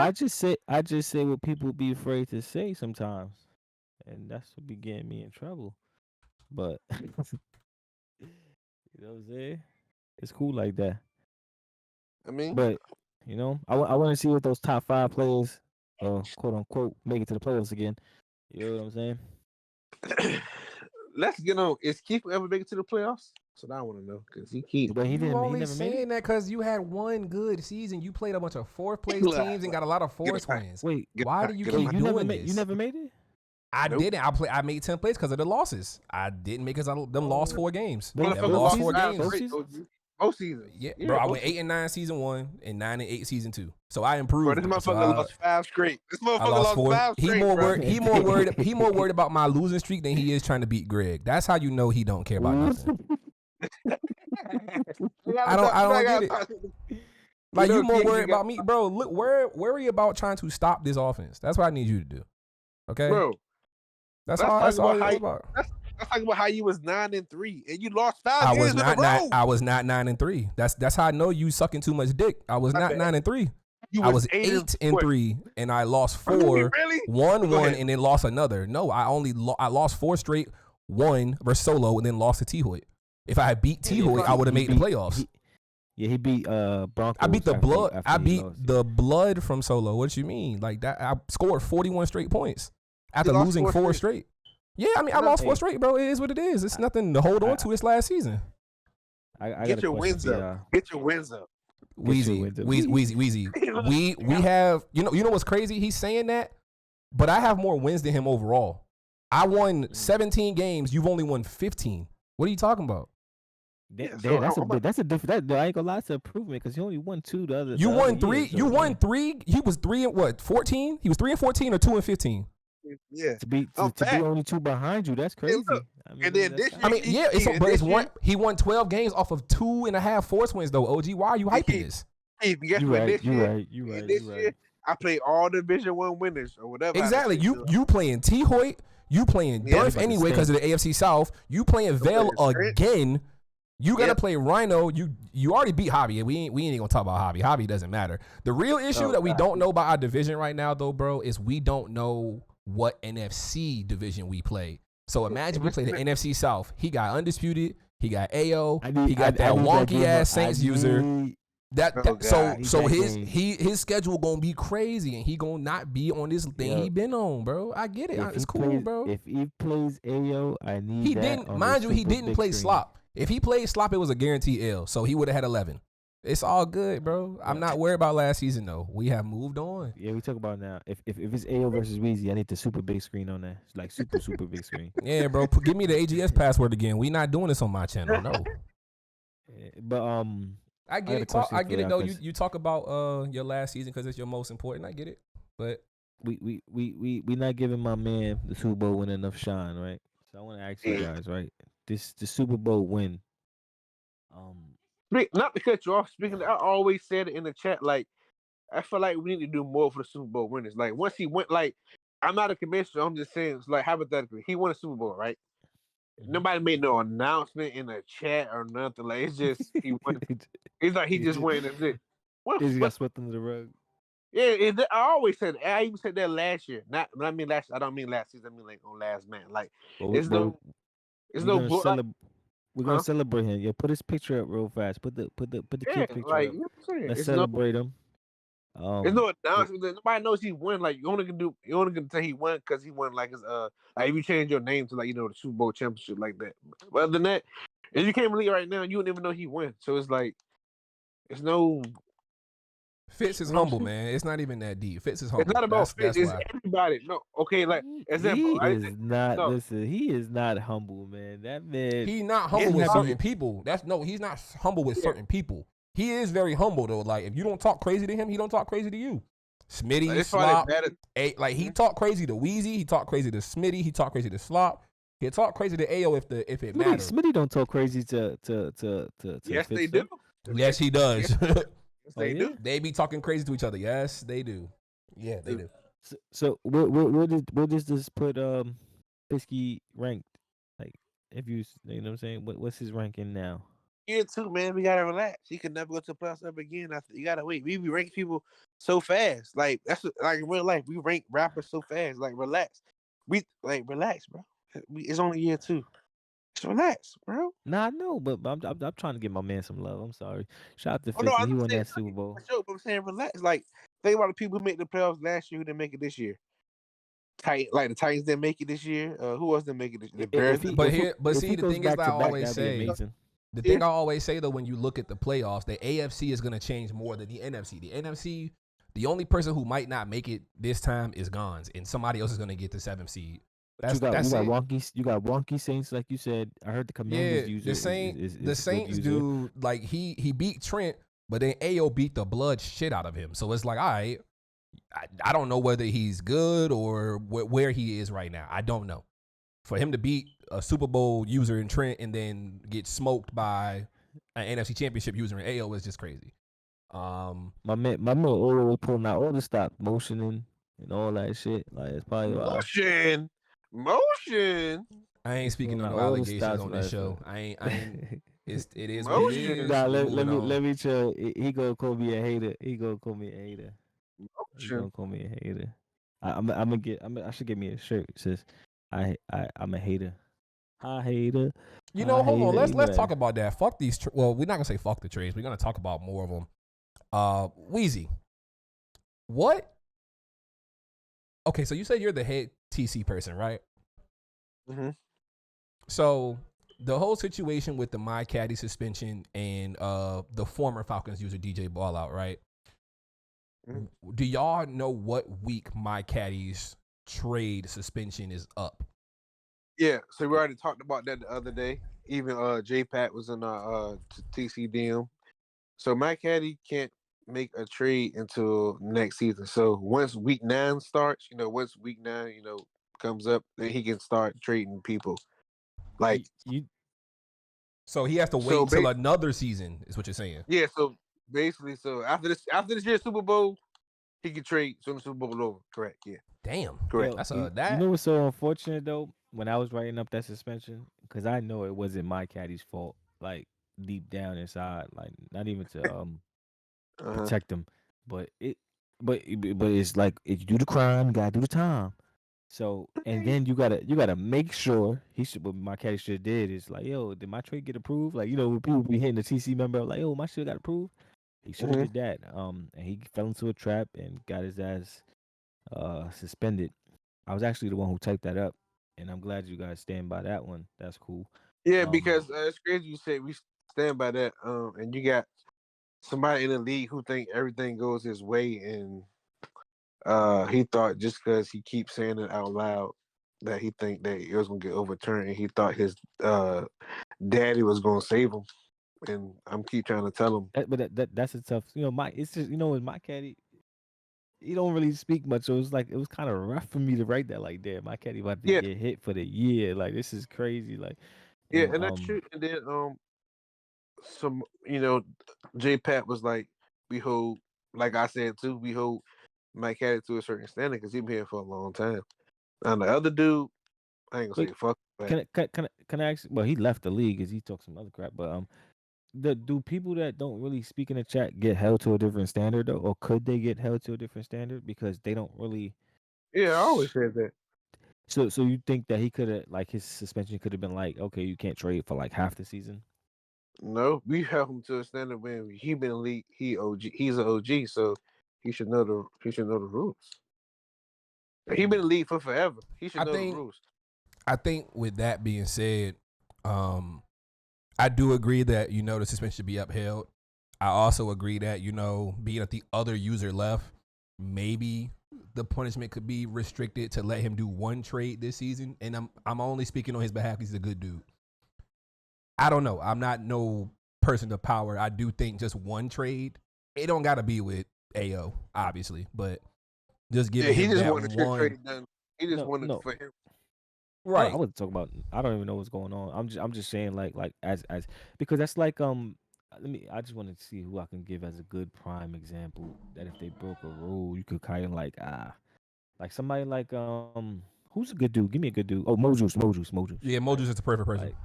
I just say what people be afraid to say sometimes, and that's what be getting me in trouble. But you know what I'm saying? It's cool like that. I mean, but you know, I want to see what those top 5 players, quote unquote, make it to the playoffs again. You know what I'm saying? Let's get on. Is Keith ever make it to the playoffs? That's what I want to know, because he only saying that because you had one good season. You played a bunch of 4th place teams and got a lot of forced wins. Wait, why do you keep doing this? You never made it? I didn't. I made 10th place because of the losses. I didn't make it because them lost 4 games. Them lost 4 games. Both seasons. Yeah, bro. I went 8-9 season 1 and 9-8 season 2. So I improved. Bro, this motherfucker lost 5 straight. This motherfucker lost 5 straight. He more worried about my losing streak than he is trying to beat Greg. That's how you know he don't care about nothing. I don't get it. Like, you more worried about me, bro. Look, worry about trying to stop this offense. That's what I need you to do. Okay, bro. That's all it's about. Let's talk about how you was 9-3 and you lost 5 games in a row. I was not 9-3. That's how I know you sucking too much dick. I was not 9-3. I was 8-3 and I lost 4. Really? Won 1 and then lost another. No, I lost 4 straight. 1 versus Solo and then lost to Thoyt. If I had beat Thoyt, I would have made the playoffs. He beat Broncos. I beat the blood. I beat the blood from Solo. What you mean? Like that? I scored 41 straight points after losing 4 straight. Yeah, I mean, I lost 4 straight, bro. It is what it is. It's nothing to hold on to this last season. I get your wins up. Get your wins up. Weezy. We have, you know what's crazy? He's saying that, but I have more wins than him overall. I won 17 games. You've only won 15. What are you talking about? That's a different. I ain't gonna lie, it's an improvement because you only won 2 the other. You won 3. You won 3. He was 3 and what? 14. He was 3 and 14 or 2 and 15. Yeah, to be only 2 behind you, that's crazy. And then this year, it's one. He won 12 games off of 2.5 forced wins though. OG, why are you hyping this? Hey, guess what? This year, I play all Division 1 winners or whatever. Exactly. You playing Thoyt. You playing Durf anyway because of the AFC South. You playing Vel again. You gotta play Rhino. You already beat Hobby. We ain't gonna talk about Hobby. Hobby doesn't matter. The real issue that we don't know about our division right now, though, bro, is we don't know what NFC division we play. So imagine we play the NFC South. He got Undisputed. He got AO. He got that wonky ass Saints user. So his schedule gonna be crazy, and he gonna not be on this thing he been on, bro. I get it. It's cool, bro. If he plays AO, I need he that. Didn't mind you. He didn't play slop. If he played slop, it was a guaranteed L. So he would have had 11. It's all good, bro. I'm not worried about last season though. We have moved on. Yeah, we talk about now. If it's AO versus Weezy, I need the super big screen on that. It's like super big screen. Yeah, bro. Give me the AGS password again. We not doing this on my channel, no. But I get it. I get it though. You talk about your last season because it's your most important. I get it, but we not giving my man the Super Bowl win enough shine, right? So I want to ask you guys, right? The Super Bowl win. Not to cut you off. Speaking, I always said it in the chat. Like, I feel like we need to do more for the Super Bowl winners. Like, once he went, like, I'm not a commissioner. I'm just saying, it's like hypothetically, he won a Super Bowl, right? Nobody made no announcement in the chat or nothing. Like, it's just he won. It's like he just went and did. He got swept under the rug. Yeah, I always said that. I even said that last year. I don't mean last season. I mean like on Last Man. Like, we're gonna celebrate him. Yeah, put his picture up real fast. Put the kid picture like, up. You know what I'm saying? Let's celebrate him. There's no announcement. Nobody knows he won. Like, you only can say he won because he won like his like if you change your name to like the Super Bowl championship like that. But other than that, if you came in the league right now, you wouldn't even know he won. So it's like it's no. Fitz is humble, man. It's not even that deep. Fitz is humble. It's not about Fitz. It's everybody. No, okay, like example. He is not humble, man. That man. He's not humble with certain people. He's not humble with certain people. He is very humble though. Like if you don't talk crazy to him, he don't talk crazy to you. Smitty, Slop, like he talk crazy to Weezy, he talk crazy to Smitty, he talk crazy to Slop, he talk crazy to AO if it matters. Smitty don't talk crazy to yes, Fitz, they do. Yes, he does. Yes, they do. They be talking crazy to each other. Yes, they do. Yeah, they do. So where does this put Fitsky ranked? Like if you know what I'm saying, what's his ranking now? Year 2, man, we gotta relax. He could never go to the playoffs ever again. You gotta wait. We rank people so fast. Like that's like in real life. We rank rappers so fast. Like relax. Relax, bro. It's only year 2. Just relax, bro. Nah, I know, but I'm trying to give my man some love. I'm sorry. Shout out to Fitsky. He won that Super Bowl. But I'm saying relax. Like think about the people who made the playoffs last year who didn't make it this year. The Titans didn't make it this year. Who else didn't make it this year? The Bears. But see, the thing is that I always say. The thing I always say, though, when you look at the playoffs, the AFC is going to change more than the NFC. The NFC, the only person who might not make it this time is Gons, and somebody else is going to get the 7th seed. You got wonky Saints, like you said. I heard the Commanders use the Saints do, like, he beat Trent, but then AO beat the blood shit out of him. So it's like, all right, I don't know whether he's good or where he is right now. I don't know. For him to beat a Super Bowl user in Trent and then get smoked by an NFC Championship user in AO is just crazy. My man was pulling out all the stop motioning and all that shit. Like it's probably motion. I ain't speaking on allegations on this show. I ain't. It is what it is. Nah, let me chill. He gonna call me a hater. He gonna call me a hater. I should get me a shirt. It says I'm a hater. I hater. Hold on. Let's talk about that. Fuck these. Well, we're not gonna say fuck the trades. We're gonna talk about more of them. Weezy. What? Okay, so you said you're the head TC person, right? Mm-hmm. So the whole situation with the My Caddy suspension and the former Falcons user DJ Ballout, right? Mm-hmm. Do y'all know what week My Caddy's trade suspension is up? Yeah, so we already talked about that the other day. Even J-Pat was in TC DM. So My Caddy can't make a trade until next season. So once week 9 starts, once week 9, comes up, then he can start trading people. Like so he has to wait until another season, is what you're saying. Yeah, so basically, after this year's Super Bowl, he can trade soon as the Super Bowl is over. Correct, yeah. Damn. Correct. That's that. You know what's so unfortunate though? When I was writing up that suspension, because I know it wasn't My Caddy's fault. Like deep down inside, like not even to protect him, but it's like if you do the crime, you gotta do the time. So and then you gotta make sure what My Caddy should have did is like, yo, did my trade get approved? Like when people be hitting the TC member like, yo, my shit got approved. He should have did that. And he fell into a trap and got his ass suspended. I was actually the one who typed that up, and I'm glad you guys stand by that one. That's cool. Yeah, because it's crazy you say we stand by that. And you got somebody in the league who think everything goes his way, and he thought just because he keeps saying it out loud that he think that it was gonna get overturned, and he thought his daddy was gonna save him. And I'm keep trying to tell him. That's a tough. It's just with my caddy, he don't really speak much, so it was kind of rough for me to write that. Like, damn, my caddy about to get hit for the year. Like, this is crazy. Like, and that's true. And then some J Pat was like, we hold, like I said too, we hold Mike Caddy to a certain standard because he been here for a long time. And the other dude, I ain't gonna say fuck. Can I ask? Well, he left the league because he talked some other crap. But do people that don't really speak in the chat get held to a different standard though, or could they get held to a different standard because they don't really? Yeah, I always said that. So you think that he could have, like, his suspension could have been like, okay, you can't trade for like half the season? No, we held him to a standard when he been in the league. He's an OG, so he should know the rules. He been in the league for forever. He should know the rules. I think with that being said, I do agree that the suspension should be upheld. I also agree that being that the other user left, maybe the punishment could be restricted to let him do one trade this season. And I'm only speaking on his behalf. He's a good dude. I don't know. I'm not no person of power. I do think just one trade. It don't got to be with AO, obviously, but just giving him that one. Trade done. He just wanted for him. Right. I wasn't talking about. I don't even know what's going on. I'm just saying like as because that's like I just wanted to see who I can give as a good prime example that if they broke a rule, you could kind of like somebody like who's a good dude? Give me a good dude. Oh, Mojuice. Yeah, Mojuice is the perfect person. Like,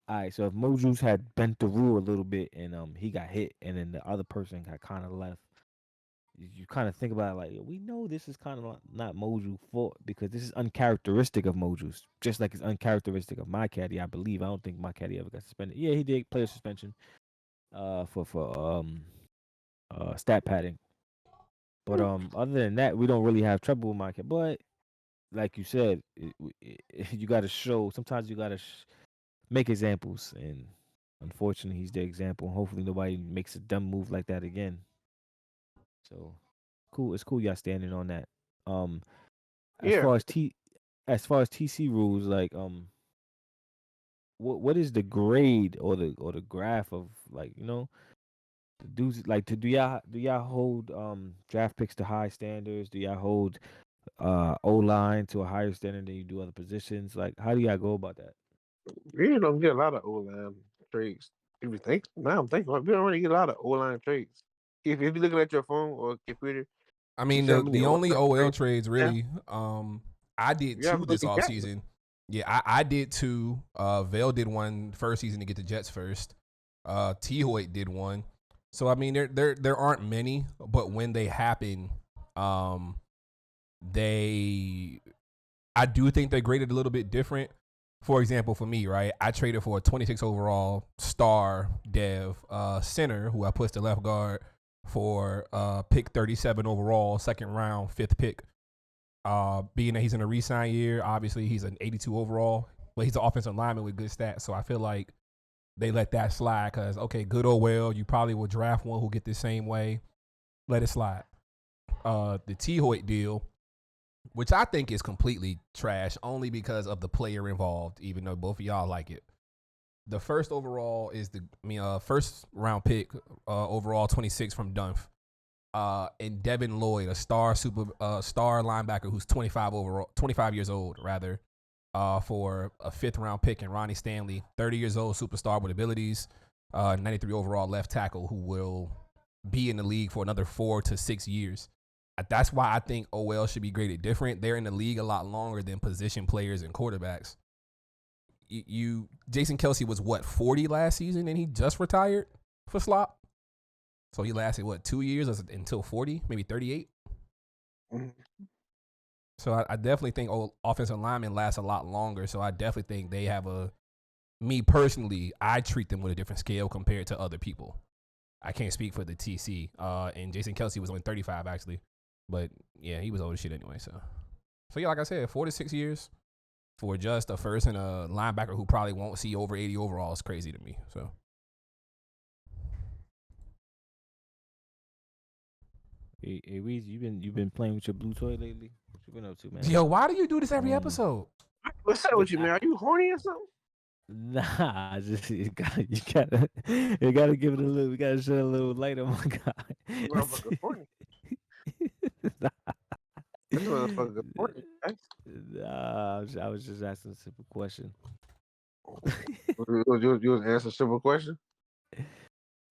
all right, so if Mojuice had bent the rule a little bit and he got hit and then the other person got kind of left, you kind of think about it like, we know this is kind of not Moju's fault because this is uncharacteristic of Moju's, just like it's uncharacteristic of my caddy. I believe. I don't think my caddy ever got suspended. Yeah, he did player suspension for stat padding. But other than that, we don't really have trouble with my caddy. But like you said, you got to show. Sometimes you got to make examples, and unfortunately, he's the example. Hopefully, nobody makes a dumb move like that again. So, cool. It's cool y'all standing on that. As far as TC rules, like what is the grade or the graph of, like, the dudes, like, do y'all hold draft picks to high standards? Do y'all hold O-line to a higher standard than you do other positions? Like, how do y'all go about that? We don't get a lot of O-line trades. If you think now, I'm thinking we don't really get a lot of O-line trades. If you're looking at your phone or computer, I mean the only OL trades really. I did two this offseason. Yeah, I did two. Vale did one first season to get the Jets first. Thoyt did one. So I mean there aren't many, but when they happen, I do think they're graded a little bit different. For example, for me, right, I traded for a 26 overall star dev center who I pushed to left guard for pick 37 overall, second round, 5th pick. Being that he's in a re-sign year, obviously he's an 82 overall, but he's an offensive lineman with good stats. So I feel like they let that slide because, okay, good or well, you probably will draft one who'll get the same way. Let it slide. The Thoyt deal, which I think is completely trash only because of the player involved, even though both of y'all like it. The first overall is first round pick, overall 26 from Dunf. And Devin Lloyd, a star linebacker who's 25 years old rather, for a 5th round pick, and Ronnie Stanley, 30 years old, superstar with abilities, 93 overall left tackle who will be in the league for another 4 to 6 years. That's why I think OL should be graded different. They're in the league a lot longer than position players and quarterbacks. Jason Kelce was 40 last season and he just retired for slop. So he lasted 2 years until 40, maybe 38. Mm-hmm. So I definitely think offensive linemen last a lot longer. So I definitely think they have me personally, I treat them with a different scale compared to other people. I can't speak for the TC. And Jason Kelsey was only 35 actually, but yeah, he was old as shit anyway. So yeah, like I said, 4 to 6 years for just a first and a linebacker who probably won't see over 80 overall is crazy to me. So. Hey, Weezy, you been playing with your blue toy lately? What you been up to, man? Yo, why do you do this every episode? What's up with you, man? Are you horny or something? Nah, I just you gotta give it a little. We gotta shed a little light on my guy. Motherfucker horny. This motherfucker horny. Nah, I was just asking a simple question. You was answering a simple question.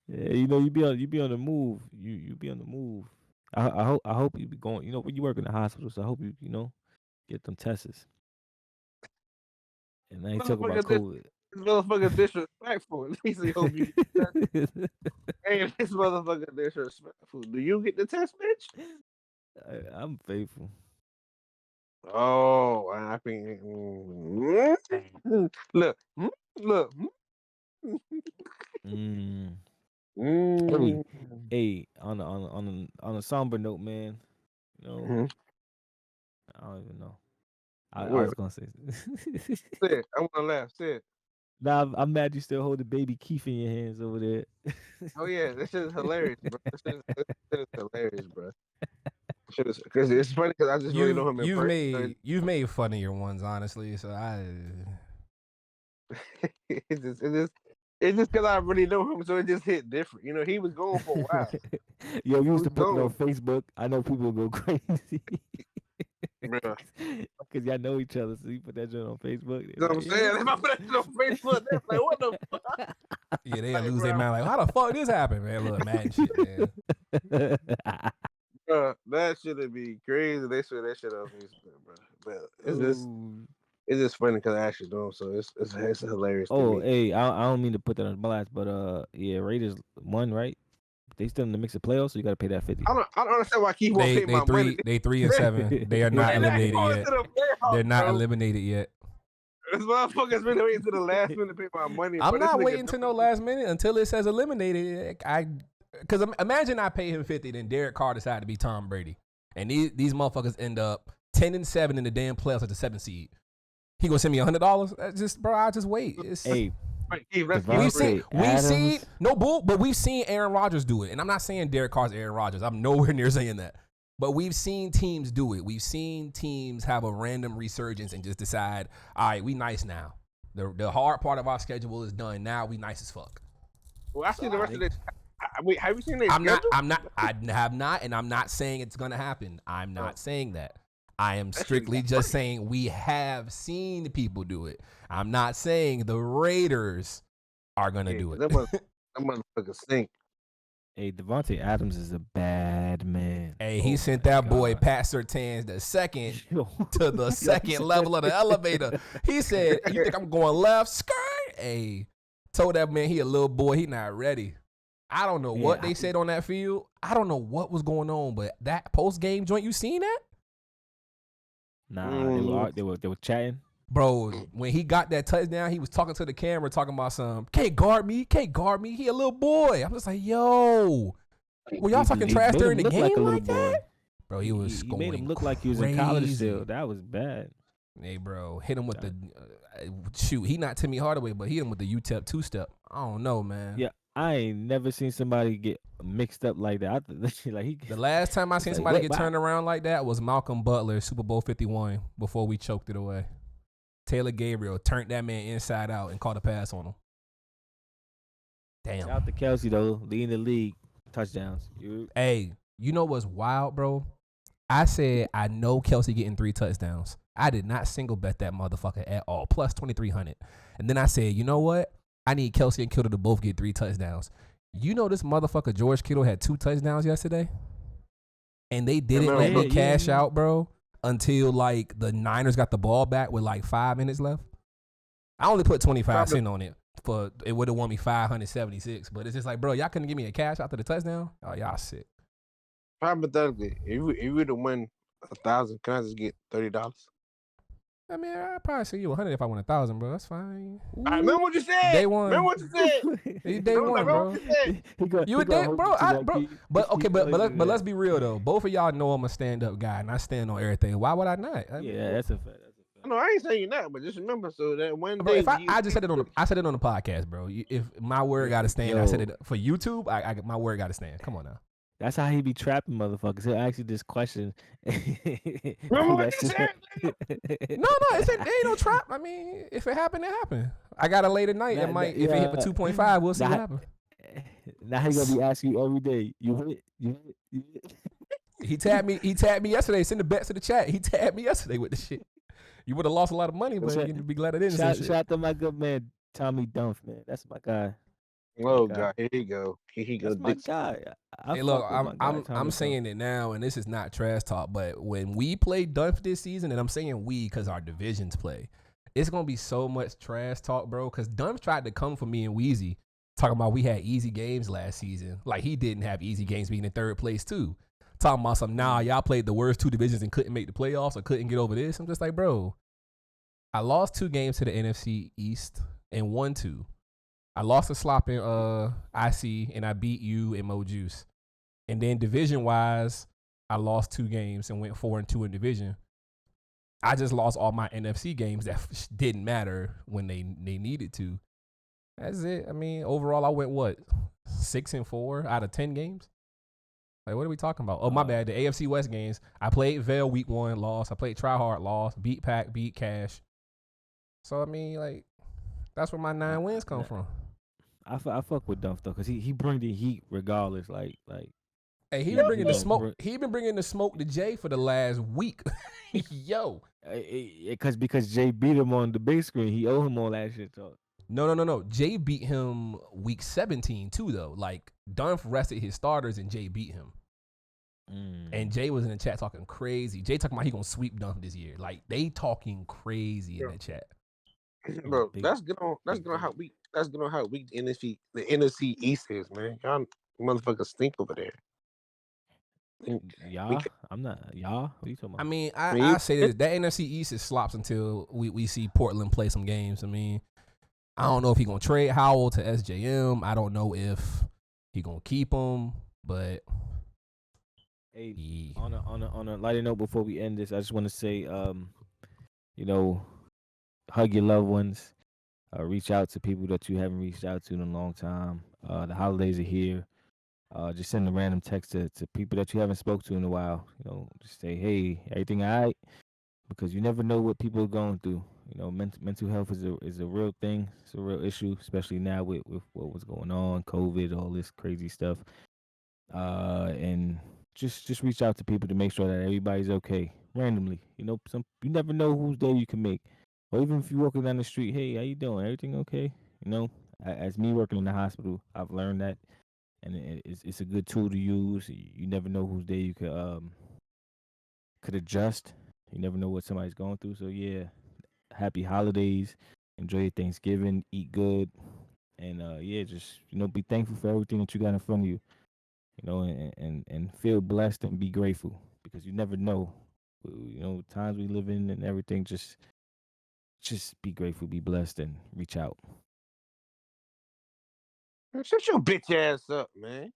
Yeah, you know, you be on the move. You be on the move. I hope you be going. You know, when you work in the hospital, so I hope you get them tests. And I ain't talking about COVID. This motherfucker disrespectful. At least he hope you get the test. Hey, this motherfucker disrespectful. Do you get the test, bitch? I'm faithful. Oh, I think. Look. Hey, on a somber note, man. You know, I don't even know. I was gonna say. Say it. I want to laugh. Say it. Nah, I'm mad you still hold the baby Keith in your hands over there. Oh yeah, this is hilarious, bro. This is hilarious, bro. Because it's funny because I just really know him in person. You've made funnier ones, honestly. So it's just because I really know him, so it just hit different. You know, he was going for a while. Yo, you used to put it on Facebook. I know people go crazy. Because y'all know each other, so you put that joint on Facebook. You know what I'm saying? If I put that on Facebook, they're like, what the fuck? Yeah, they'll lose their mind. Like, how the fuck this happened, man? Look, mad shit, man. That should be crazy. They should that shit on Facebook, bro. But it's just funny because I actually know him, so it's hilarious. Oh, hey, I don't mean to put that on blast, but yeah, Raiders won, right? They still in the mix of playoffs, so you got to pay that $50. I don't understand why Keith won't pay my money. They 3-7. They are not eliminated yet. They're not eliminated yet. This motherfucker's been waiting to the last minute to pay my money. I'm not waiting to no last minute until it says eliminated. Because imagine I pay him 50, then Derek Carr decided to be Tom Brady, and these motherfuckers end up 10-7 in the damn playoffs at the 7th seed. He gonna send me $100? Just bro, I'll just wait. Hey. We've seen no bull, but we've seen Aaron Rodgers do it, and I'm not saying Derek Carr's Aaron Rodgers. I'm nowhere near saying that, but we've seen teams do it. We've seen teams have a random resurgence and just decide, all right, we nice now. The hard part of our schedule is done. Now we nice as fuck. Well, I see the rest of this. Wait, have you seen their schedule? I have not, and I'm not saying it's gonna happen. I'm not saying that. I am strictly just saying we have seen people do it. I'm not saying the Raiders are going to do it. That motherfucker stink. Hey, Devontae Adams is a bad man. Hey, he sent that boy Pat Surtains the second to the second level of the elevator. He said, you think I'm going left? Skirt. Hey, told that man he a little boy. He not ready. I don't know what they said on that field. I don't know what was going on, but that post-game joint, you seen that? Nah, they were chatting. Bro, when he got that touchdown, he was talking to the camera, talking about some, can't guard me. He a little boy. I'm just like, yo. Were y'all talking trash during the game like that? Bro, he was going made him look like he was in college still. That was bad. Hey, bro, hit him with the, shoot, he not Timmy Hardaway, but hit him with the UTEP two-step. I don't know, man. Yeah, I ain't never seen somebody get mixed up like that. The last time I seen somebody get turned around like that was Malcolm Butler, Super Bowl 51, before we choked it away. Taylor Gabriel turned that man inside out and caught a pass on him. Damn. Shout out to Kelsey, though, leading the league touchdowns. Hey, you know what's wild, bro? I said I know Kelsey getting 3 touchdowns. I did not single bet that motherfucker at all, plus 2,300. And then I said, you know what? I need Kelsey and Kittle to both get 3 touchdowns. You know this motherfucker George Kittle had 2 touchdowns yesterday? And they didn't let me cash out, bro, until like the Niners got the ball back with like 5 minutes left. I only put 25 cents on it. It would have won me 576. But it's just like, bro, y'all couldn't give me a cash after the touchdown? Oh, y'all sick. Hypothetically, if you were to win 1,000, can I just get $30? I mean, I'd probably send you 100 if I won 1,000, bro. That's fine. I remember what you said. Day one. Remember what you said. Day one, bro. You a day, bro. But let's be real though. Both of y'all know I'm a stand-up guy, and I stand on everything. Why would I not? Yeah, that's a fact. No, I ain't saying you not, but just remember, so that one bro, day. If I just said it on the podcast, bro. If my word got to stand, I said it for YouTube. My word got to stand. Come on now. That's how he be trapping motherfuckers. He'll ask you this question. Remember what you said? No, it ain't no trap. I mean, if it happened, it happened. I got a late at night. If it hit for 2.5, we'll see what happens. Now he gonna be asking you every day. You hit. He tagged me yesterday. Send the bets to the chat. He tagged me yesterday with the shit. You would have lost a lot of money, but you'd be glad I didn't. Shout out to my good man Tommy Dunph, man. That's my guy. Oh God, here he go. That's my guy. Hey, look, I'm saying it now, and this is not trash talk, but when we play Dunph this season, and I'm saying we because our divisions play, it's gonna be so much trash talk, bro. Because Dunph tried to come for me and Weezy, talking about we had easy games last season. Like he didn't have easy games being in third place too. Talking about some y'all played the worst two divisions and couldn't make the playoffs or couldn't get over this. I'm just like, bro, I lost 2 games to the NFC East and won 2. I lost a slop in IC and I beat you in Mo Juice. And then division wise, I lost 2 games and went 4-2 in division. I just lost all my NFC games that didn't matter when they needed to. That's it. I mean, overall, I went 6-4 out of 10 games. Like, what are we talking about? Oh, my bad. The AFC West games. I played Vail week 1, lost. I played Try Hard, lost. Beat Pack, beat Cash. So I mean, like, that's where my 9 wins come from. I fuck with Dunph though, cause he bring the heat regardless. Like. Hey, he been bringing the smoke. He been bringing the smoke to Jay for the last week. Yo, because Jay beat him on the big screen. He owe him all that shit talk. No. Jay beat him week 17 too, though. Like Dunph rested his starters and Jay beat him. And Jay was in the chat talking crazy. Jay talking about he gonna sweep Dunph this year. Like they talking crazy in the chat. Bro, that's good on how weak the NFC East is, man. Y'all motherfuckers stink over there. Y'all? I'm not. Y'all? What are you talking about? I mean, I say this. That NFC East is slops until we see Portland play some games. I mean, I don't know if he's going to trade Howell to SJM. I don't know if he's going to keep him. But, hey, on a lighter note before we end this, I just want to say, hug your loved ones. Reach out to people that you haven't reached out to in a long time. The holidays are here. Just send a random text to people that you haven't spoke to in a while. Just say, hey, everything all right? Because you never know what people are going through. Mental health is a real thing. It's a real issue, especially now with what was going on, COVID, all this crazy stuff. And just reach out to people to make sure that everybody's okay randomly. You never know whose day you can make. Or even if you're walking down the street, hey, how you doing? Everything okay? As me working in the hospital, I've learned that. And it's a good tool to use. You never know whose day you could adjust. You never know what somebody's going through. So yeah, happy holidays. Enjoy your Thanksgiving. Eat good. And just be thankful for everything that you got in front of you. And feel blessed and be grateful because you never know. Times we live in and everything. Just be grateful, be blessed, and reach out. Shut your bitch ass up, man.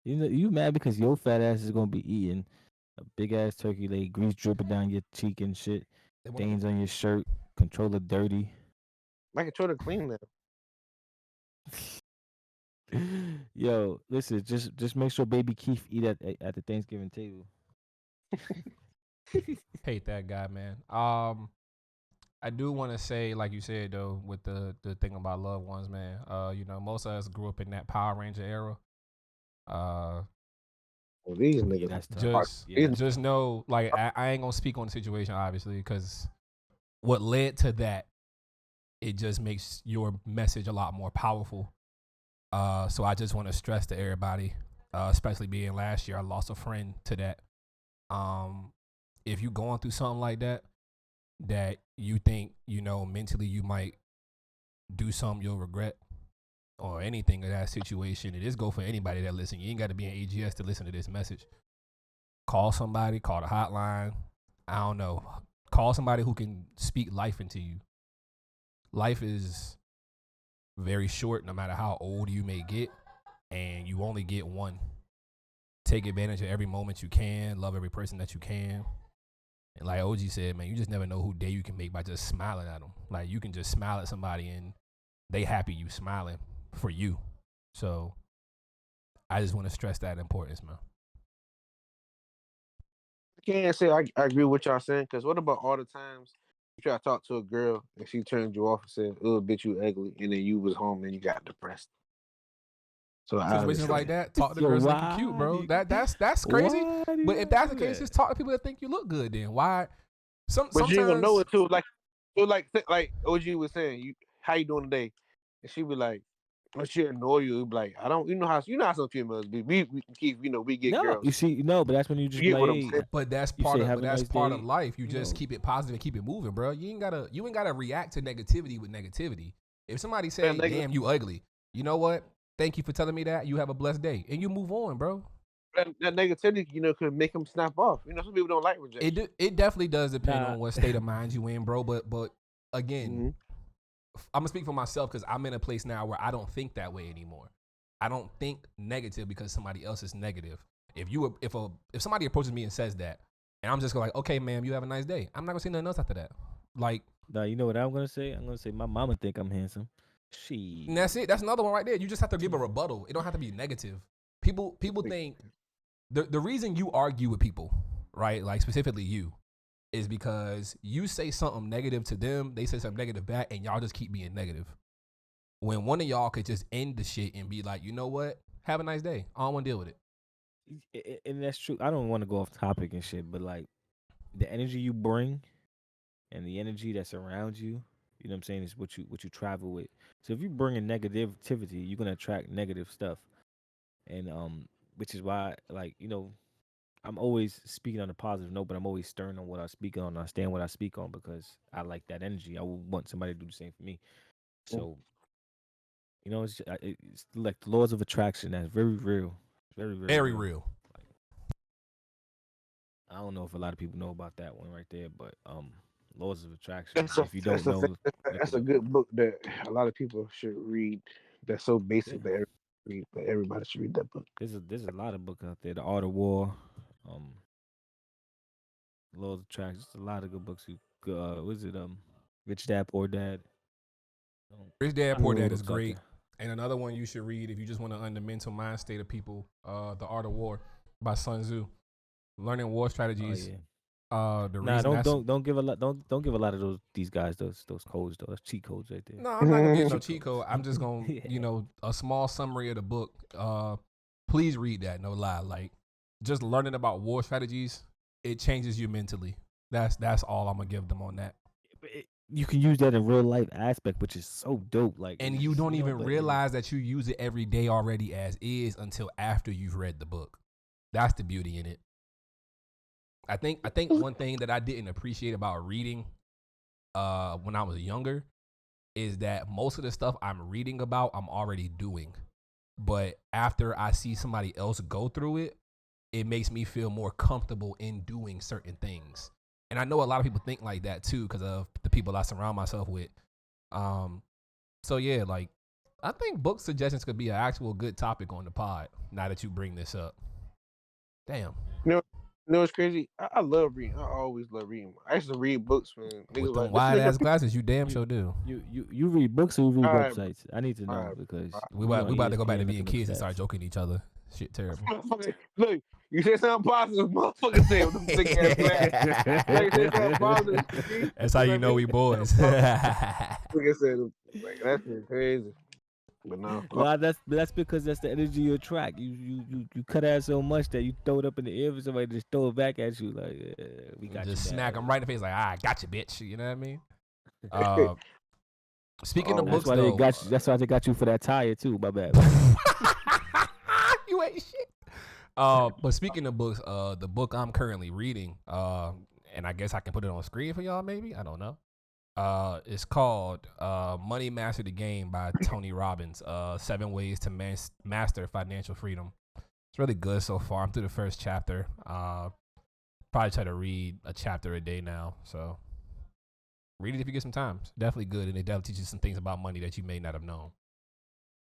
You mad because your fat ass is gonna be eating a big ass turkey leg, grease dripping down your cheek and shit, stains on your shirt, controller dirty. My controller clean now. Yo, listen, just make sure baby Keith eat at the Thanksgiving table. Hate that guy, man. I do want to say, like you said though, with the thing about loved ones, man. Most of us grew up in that Power Ranger era. These niggas, just know, like I ain't gonna speak on the situation obviously, because what led to that, it just makes your message a lot more powerful. So I just want to stress to everybody, especially being last year, I lost a friend to that. If you going through something like that you think, mentally you might do something you'll regret or anything of that situation, it is go for anybody that listen. You ain't got to be an AGS to listen to this message. Call somebody, call the hotline. I don't know. Call somebody who can speak life into you. Life is very short, no matter how old you may get, and you only get one. Take advantage of every moment you can. Love every person that you can. And like OG said, man, you just never know who day you can make by just smiling at them. Like, you can just smile at somebody and they happy you smiling for you. So I just want to stress that importance, man. I can't say I agree with y'all saying, because what about all the times you try to talk to a girl and she turned you off and said, "Oh, bitch, you ugly," and then you was home and you got depressed? So situations like that, talk to girls that think you cute, bro. That's crazy. But if that's the case, just talk to people that think you look good. Then why? But Sometimes you ain't gonna know it too. Like OG was saying, how you doing today? And she be like, "Oh, she annoy you." Be like, I don't. You know how some females be. We keep, we get No, girls. you see, no, but that's when you just You get like, what I'm hey, saying? But that's you part say, of "Have but a that's nice part day," of life. You you just know. keep it positive and keep it moving, bro. You ain't gotta react to negativity with negativity. If somebody say, "Damn, you ugly," you know what? Thank you for telling me that. You have a blessed day, and you move on, bro. That negativity, could make them snap off. Some people don't like rejection. It definitely does depend Nah. on what state of mind you in, bro. But again, Mhm. I'm gonna speak for myself because I'm in a place now where I don't think that way anymore. I don't think negative because somebody else is negative. If somebody approaches me and says that, and I'm just like, okay, ma'am, you have a nice day. I'm not gonna say nothing else after that. Like, Nah, you know what I'm gonna say? I'm gonna say my mama think I'm handsome. and that's it. That's another one right there. You just have to give a rebuttal. It don't have to be negative. People think the reason you argue with people, right? Like specifically you, is because you say something negative to them, they say something negative back, and y'all just keep being negative. When one of y'all could just end the shit and be like, you know what? Have a nice day. I don't want to deal with it. And that's true. I don't want to go off topic and shit, but like the energy you bring and the energy that's around you, you know what I'm saying, is what you travel with. So if you bring in negativity, you're gonna attract negative stuff. And which is why, like, I'm always speaking on a positive note, but I'm always stern on what I speak on. I stand what I speak on because I like that energy. I would want somebody to do the same for me. So, it's like the laws of attraction. That's very real. Very, very, Very real. real. I don't know if a lot of people know about that one right there, but laws of attraction. That's If you don't know, that's a good book that a lot of people should read. That's so basic that everybody should read that book. There's a lot of books out there. The Art of War, Laws of Attraction. Just a lot of good books. What is it? Rich Dad Poor Dad. Rich Dad I Poor know Dad what is I'm talking. great. And another one you should read if you just want to under mental mind state of people, The Art of War by Sun Tzu. Learning war strategies. Oh, yeah. The Nah, reason don't give a lot. Don't give a lot of these guys those codes though. That's cheat codes right there. No, I'm not gonna get no cheat code. I'm just gonna, a small summary of the book. Please read that. No lie. Like, just learning about war strategies, it changes you mentally. That's all I'm gonna give them on that. You can use that in real life aspect, which is so dope. Like, And you don't even realize that you use it every day already as is until after you've read the book. That's the beauty in it. I think one thing that I didn't appreciate about reading when I was younger is that most of the stuff I'm reading about I'm already doing. But after I see somebody else go through it, it makes me feel more comfortable in doing certain things. And I know a lot of people think like that too because of the people I surround myself with. So yeah, like, I think book suggestions could be an actual good topic on the pod now that you bring this up. Damn. It's crazy. I love reading. I always love reading. I used to read books when niggas With them like wide ass glasses, you damn sure do. You read books or you read Alright, websites? I need to know alright, because We about to go back to being kids and start joking each other. Shit, terrible. Look, you said something positive, motherfucker. Said with them big ass glasses. Like, you said something positive. That's how you know we boys. Nigga said, like, that's crazy. But no, Well, that's because that's the energy you attract. You cut ass so much that you throw it up in the air for somebody to just throw it back at you. Like, we got just you. smack them right in the face like, I got you, bitch. You know what I mean? Speaking of That's books, why though, they got you. That's why they got you for that tire too. My bad. you ain't shit. But speaking of books, the book I'm currently reading, and I guess I can put it on screen for y'all. Maybe I don't know. It's called Money Master the Game by Tony Robbins. 7 Ways to Master Financial Freedom. It's really good so far. I'm through the first chapter. Probably try to read a chapter a day now. So Read it if you get some time. It's definitely good, and it definitely teaches some things about money that you may not have known.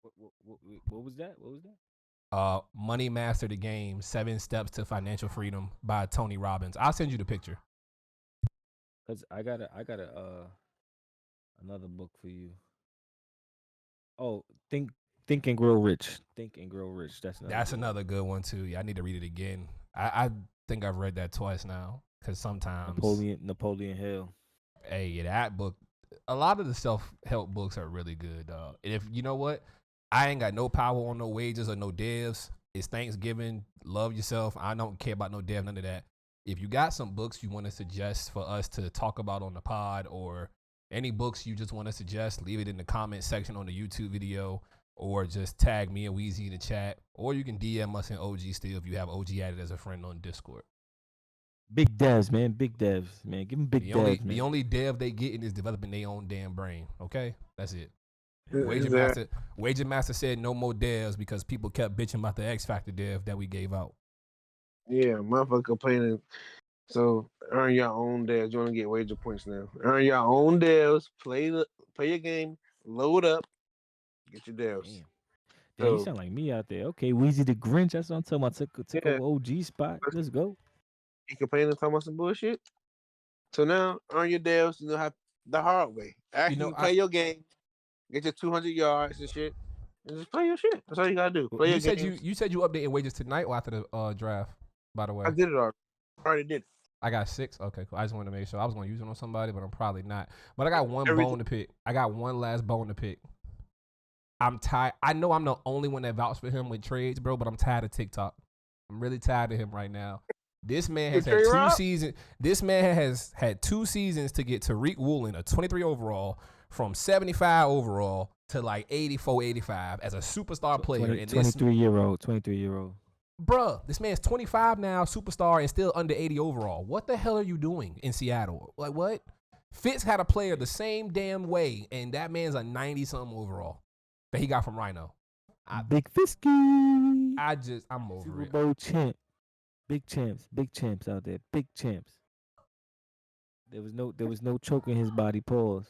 What was that? What was that? Money Master the Game: 7 Steps to Financial Freedom by Tony Robbins. I'll send you the picture. Cause I got another book for you. Oh, Think and Grow Rich. Think and Grow Rich. That's another good one too. Yeah, I need to read it again. I think I've read that twice now. Cause sometimes Napoleon Hill. Hey, yeah, that book. A lot of the self-help books are really good, dog. And if you know what, I ain't got no power on no wages or no devs. It's Thanksgiving. Love yourself. I don't care about no dev, none of that. If you got some books you want to suggest for us to talk about on the pod, or any books you just want to suggest, leave it in the comment section on the YouTube video, or just tag me and Weezy in the chat, or you can DM us in OG still if you have OG added as a friend on Discord. Big devs, man. Big devs, man. Give them big devs, man. The only dev they getting is developing their own damn brain. Okay, that's it. Wager Master said no more devs because people kept bitching about the X Factor dev that we gave out. Yeah, motherfucker complaining. So earn your own devs. You want to get wager points now? Earn your own devs. Play your game. Load up. Get your devs. Damn, you sound like me out there. Okay, Weezy the Grinch. That's what I'm talking about. Took over OG spot. Let's go. You complaining, talking about some bullshit. So now earn your devs. You know how the hard way. Actually, play your game. Get your 200 yards and shit. And just play your shit. That's all you gotta do. Play you said you updated wages tonight or after the draft. By the way, I did it already. I already did it. I got 6. Okay, cool. I just wanted to make sure. I was gonna use it on somebody, but I'm probably not. But I got one bone to pick. I got one last bone to pick. I'm tired. I know I'm the only one that vouched for him with trades, bro, but I'm tired of TikTok. I'm really tired of him right now. This man has had 2 seasons. This man has had 2 seasons to get Tariq Woolen, a 23 overall, from 75 overall to like 84, 85 as a superstar player. 23-year-old. Bruh, this man's 25 now, superstar, and still under 80 overall. What the hell are you doing in Seattle? Like, what? Fitz had a player the same damn way, and that man's a 90-something overall that he got from Rhino. Big Fitsky. I'm over Super it. Bowl champ. Big champs out there. Big champs. There was no choking his body. Pause.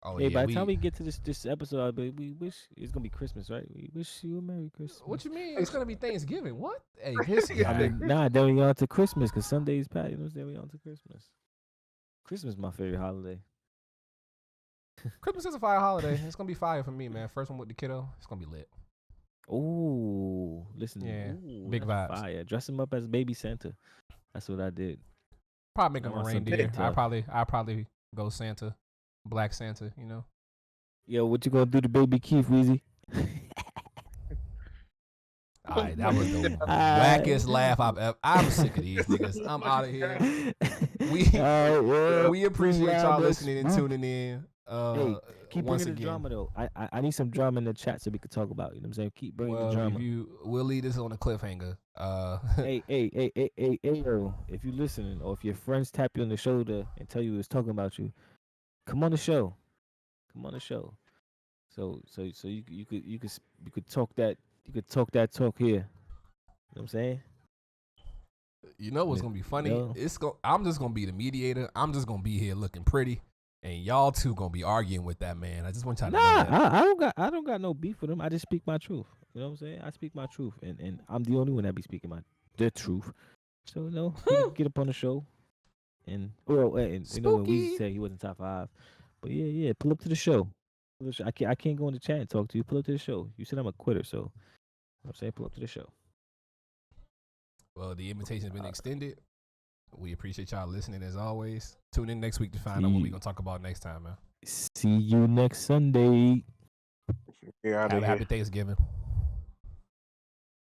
Oh, hey, by the time we get to this episode, we wish it's gonna be Christmas, right? We wish you a Merry Christmas. What you mean? It's gonna be Thanksgiving. What? Hey, this guy. Then we on to Christmas because Sunday's past. You know what I'm saying? We on to Christmas. Christmas is my favorite holiday. Christmas is a fire holiday. It's gonna be fire for me, man. First one with the kiddo. It's gonna be lit. Ooh, listen. Yeah, ooh, big vibes. Fire. Dress him up as baby Santa. That's what I did. Probably make him a reindeer. I probably go Santa. Black Santa, you know. Yo, what you gonna do to baby Keith, Weezy? All right, that was the wackest laugh I've ever. I'm sick of these niggas. I'm out of here. We appreciate y'all listening and tuning in. Hey, keep bringing the drama though. I need some drama in the chat so we can talk about. You know what I'm saying? Keep bringing the drama. We'll leave this on a cliffhanger. Hey, yo, if you listening or if your friends tap you on the shoulder and tell you it's talking about you, come on the show. So you could talk that talk here. You know what I'm saying? You know what's gonna be funny? I'm just gonna be the mediator. I'm just gonna be here looking pretty, and y'all two gonna be arguing with that man. I just want y'all to know that. I don't got no beef with him. I just speak my truth. You know what I'm saying? I speak my truth, and I'm the only one that be speaking the truth. So get up on the show, and you know when Weezy said he wasn't top 5, but yeah, pull up to the show. I can't go in the chat and talk to you. Pull up to the show. You said I'm a quitter, so you know what I'm saying, pull up to the show. Well, the invitation's been extended. We appreciate y'all listening as always. Tune in next week to find out what we're gonna talk about next time, man. See you next Sunday. Happy Thanksgiving.